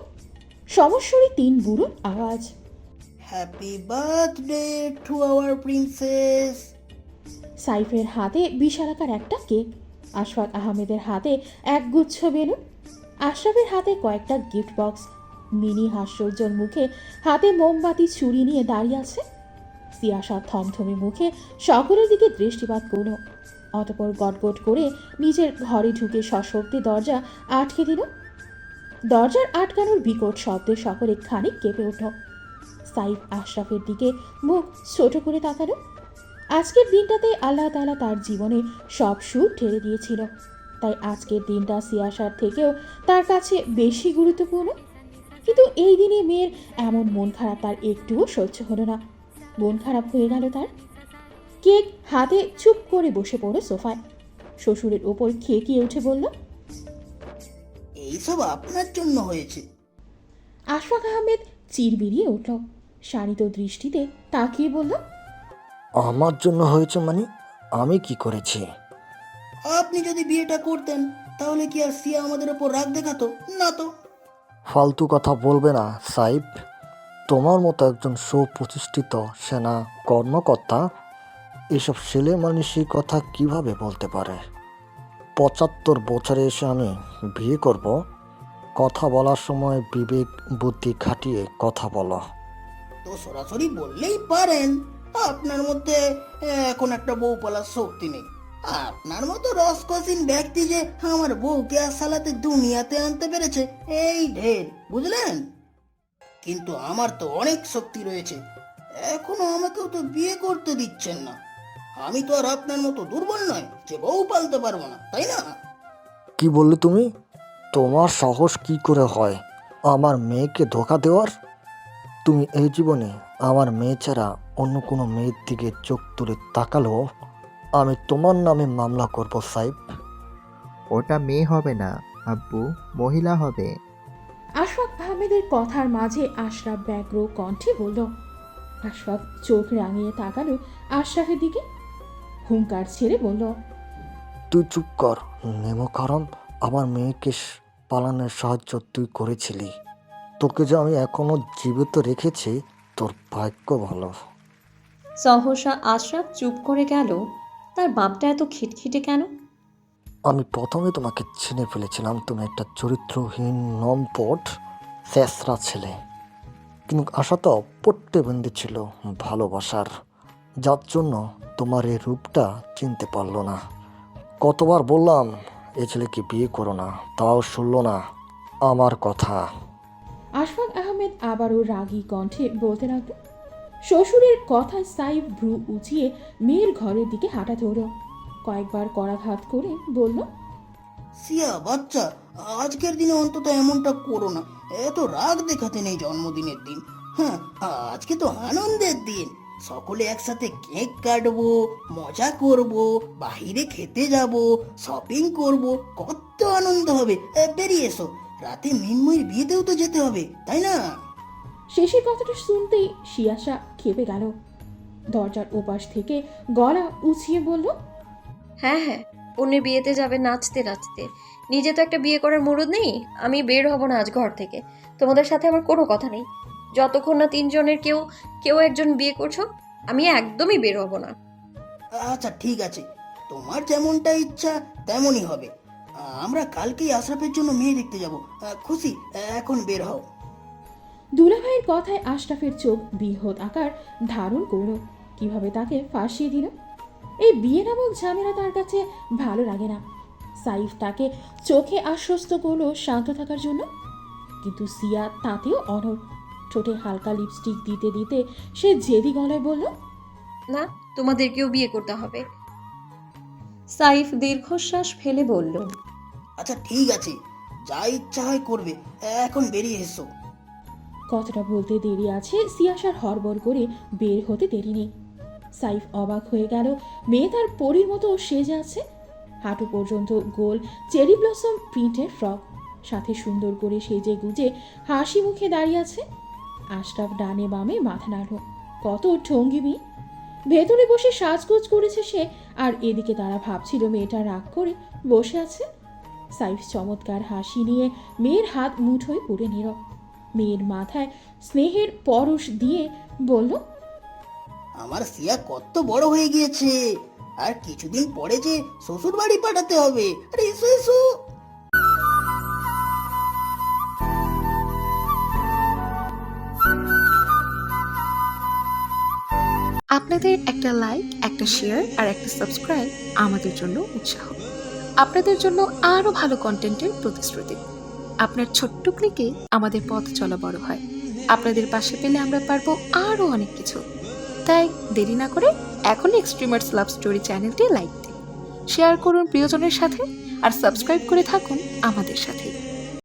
সমস্বরী 3 বুড়োর আওয়াজ,
happy birthday to our princess.
সাইফের হাতে বিশালাকার একটা কেক, আশফাক আহমেদের হাতে এক গুচ্ছ বেলুন, আশরাফের হাতে কয়েকটা গিফট বক্স। মিনি হাস্যোজ্জ্বল মুখে হাতে মোমবাতি ছুরি নিয়ে দাঁড়িয়ে আছে। সিয়াশা থমথমে মুখে সকলের দিকে দৃষ্টিপাত করল, অতপর গটগট করে নিজের ঘরে ঢুকে সশব্দে দরজা আটকে দিল। দরজার আটকানোর বিকট শব্দে সকলে খানিক কেঁপে উঠল। সাইফ আশরাফের দিকে মুখ ছোট করে তাকালো। আজকের দিনটাতে আল্লাহ তাআলা তার জীবনে সব সুখ ঢেলে দিয়েছিল, তাই আজকের দিনটা সিয়াশার থেকেও তার কাছে বেশি গুরুত্বপূর্ণ। কিন্তু এই দিনে মেয়ের এমন মন খারাপ তার একটুও সহ্য হলো না। মন খারাপ হয়ে গেল তার। কেক হাতে চুপ করে বসে পড়ল সোফায়। শ্বশুরের ওপর খেকিয়ে উঠে বলল,
এইসব আপনার জন্য হয়েছে।
আশফাক আহমেদ চিরবিরিয়ে উঠল, শানিত দৃষ্টিতে তাকিয়ে বলল,
আমার জন্য হয়েছে মানে? আমি কি করেছি?
আপনি যদি বিয়েটা করতেন তাহলে কি আর সিয়া আমাদের ওপর রাগ দেখাতো না? তো
ফালতু কথা বলবে না সাইব। তোমার মতো একজন সুপ্রতিষ্ঠিত সেনা কর্মকর্তা এসব ছেলে মানুষই কথা কিভাবে বলতে পারে? 75 বছরে এসে আমি বিয়ে করব? কথা বলার সময় বিবেক বুদ্ধি খাটিয়ে কথা বলো।
তো সরাসরি বললেই পারেন, আপনার মধ্যে এখন একটা বউ পালার শক্তি নেই। আপনার মতো রসকসীন ব্যক্তি যে আমার বউকে আর সালাতে দুনিয়াতে আনতে পেরেছে, এই ঢের, বুঝলেন? কিন্তু আমার তো অনেক শক্তি রয়েছে, এখনো আমাকেও তো বিয়ে করতে দিচ্ছেন না। আমি তো আর আপনার মতো দুর্বল নয় যে বউ পালতে পারবো না, তাই না?
কি বললে তুমি? তোমার সাহস কি করে হয় আমার মেয়েকে ধোকা দেওয়ার? তুমি এই জীবনে আমার মেয়ে ছাড়া অন্য কোনো মেয়ের দিকে চোখ তুলে তাকালেও আমি তোমার নামে মামলা করব সাইফ।
ওটা মেয়ে হবে না আব্বু, মহিলা হবে।
আশফাক আহমেদের কথার মাঝে আশরাফ ব্যগ্র কণ্ঠে বলল। আশফাক চোখ রাঙিয়ে তাকালো আশরাফের দিকে, হুঙ্কার ছেড়ে বলল,
তুই চুপ কর নেমো, কারণ আমার মেয়েকে পালানোর সাহায্য তুই করেছিলি। তোকে যে আমি এখনো জীবিত রেখেছি, তোর ভাগ্য ভালো।
সহসা আশরাফ চুপ করে গেল। তার বাপটা এত খিটখিটে কেন?
আমি প্রথমে তোমাকে চিনে ফেলেছিলাম, তুমি একটা চরিত্রহীন নম্পট শেষরা ছেলে। কিন্তু আশা তো পট্টে বন্দি ছিল ভালোবাসার, যার জন্য তোমার এই রূপটা চিনতে পারলো না। কতবার বললাম এ ছেলেকে বিয়ে করো না, তাও শুনলো না আমার কথা।
আশফাক আহমেদ আবারও রাগী কণ্ঠে বলতে লাগল। শ্বশুরের কথায় সাইফ ভ্রু উঁচিয়ে মেয়ের ঘরের দিকে হাঁটা ধরল, কয়েকবার করাঘাত করে বলল,
সিয়া বাচ্চা, আজকের দিনে অন্তত এমনটা করো না। এত রাগ দেখাতে নেই জন্মদিনের দিন। হ্যাঁ, আজকে তো আনন্দের দিন। সকলে একসাথে কেক কাটবো, মজা করব, বাইরে খেতে যাব, শপিং করব, কত আনন্দ হবে। বেরিয়ে এসো, রাতে মিনময়ীর বিয়েতেও তো যেতে হবে, তাই না?
শেষের কথাটা শুনতেই শিয়াশা খেপে গেল। দরজার ওপাশ থেকে গলা উঁচিয়ে বলল,
হ্যাঁ হ্যাঁ, অন্যের বিয়েতে যাবে নাচতে নাচতে। নিজে তো একটা বিয়ে করার মুরুদ নেই। আমি বের হব না আজ ঘর থেকে। তোমাদের সাথে আমার কোনো কথা নেই। যতক্ষণ না তিনজনের কেউ একজন বিয়ে করছো, আমি একদমই বের হব না।
আচ্ছা ঠিক আছে, তোমার যেমনটা ইচ্ছা তেমনই হবে। আমরা কালকেই আশরাফের জন্য মেয়ে দেখতে যাব। খুশি, এখন বের হও।
দুলাভাইয়ের কথায় আশরাফের চোখ বৃহৎ আকার ধারণ করল। কিভাবে তাকে ফাঁসিয়ে দিল? এই বিয়ে নামক ঝামেলা তার কাছে ভালো লাগে না। সাইফ তাকে চোখে আশ্বস্ত করলো শান্ত থাকার জন্য, কিন্তু সিয়া তাতেও অনড়। ঠোঁটে হালকা লিপস্টিক দিতে দিতে সে জেদি গলায় বলল,
না, তোমাদেরকেও বিয়ে করতে হবে।
সাইফ দীর্ঘশ্বাস ফেলে বলল,
আচ্ছা ঠিক আছে, যা ইচ্ছা হয় করবে, এখন বেরিয়ে এসো।
কথাটা বলতে দেরি আছে, সিয়াশার হড়বড় করে বের হতে দেরি নেই। সাইফ অবাক হয়ে গেল, মেয়ে তার পরীর মতো সেজে আছে। হাঁটু পর্যন্ত গোল চেরি ব্লসম প্রিন্টের ফ্রক, সাথে সুন্দর করে সেজে গুজে হাসি মুখে দাঁড়িয়ে আছে। আশরাফ ডানে বামে মাথা নাড়ল, কত ঠঙ্গিমি। ভেতরে বসে সাজগোজ করেছে সে, আর এদিকে তারা ভাবছিল মেয়েটা রাগ করে বসে আছে। সাইফ চমৎকার হাসি নিয়ে মেয়ের হাত মুঠোয় পুড়ে নিল। মেয়ের মাথায় স্নেহের পরশ দিয়ে বলল,
আমার সিয়া কত বড় হয়ে গিয়েছে, আর কিছুদিন পরে যে শ্বশুর বাড়ি পাঠাতে হবে। আরে এসো এসো।
আপনাদের একটা লাইক, একটা শেয়ার আর একটা সাবস্ক্রাইব আমাদের জন্য উৎসাহ। আপনাদের জন্য আরো ভালো কন্টেন্টের প্রতিশ্রুতি। আপনার ছোট্ট ক্লিকে আমাদের পথ চলা বড় হয়। আপনাদের পাশে পেলে আমরা পারবো আরো অনেক কিছু। তাই দেরি না করে এখনই এক্সট্রিমার্স লাভ স্টোরি চ্যানেলটি লাইক দিন, শেয়ার করুন প্রিয়জনের সাথে, আর সাবস্ক্রাইব করে থাকুন আমাদের সাথে।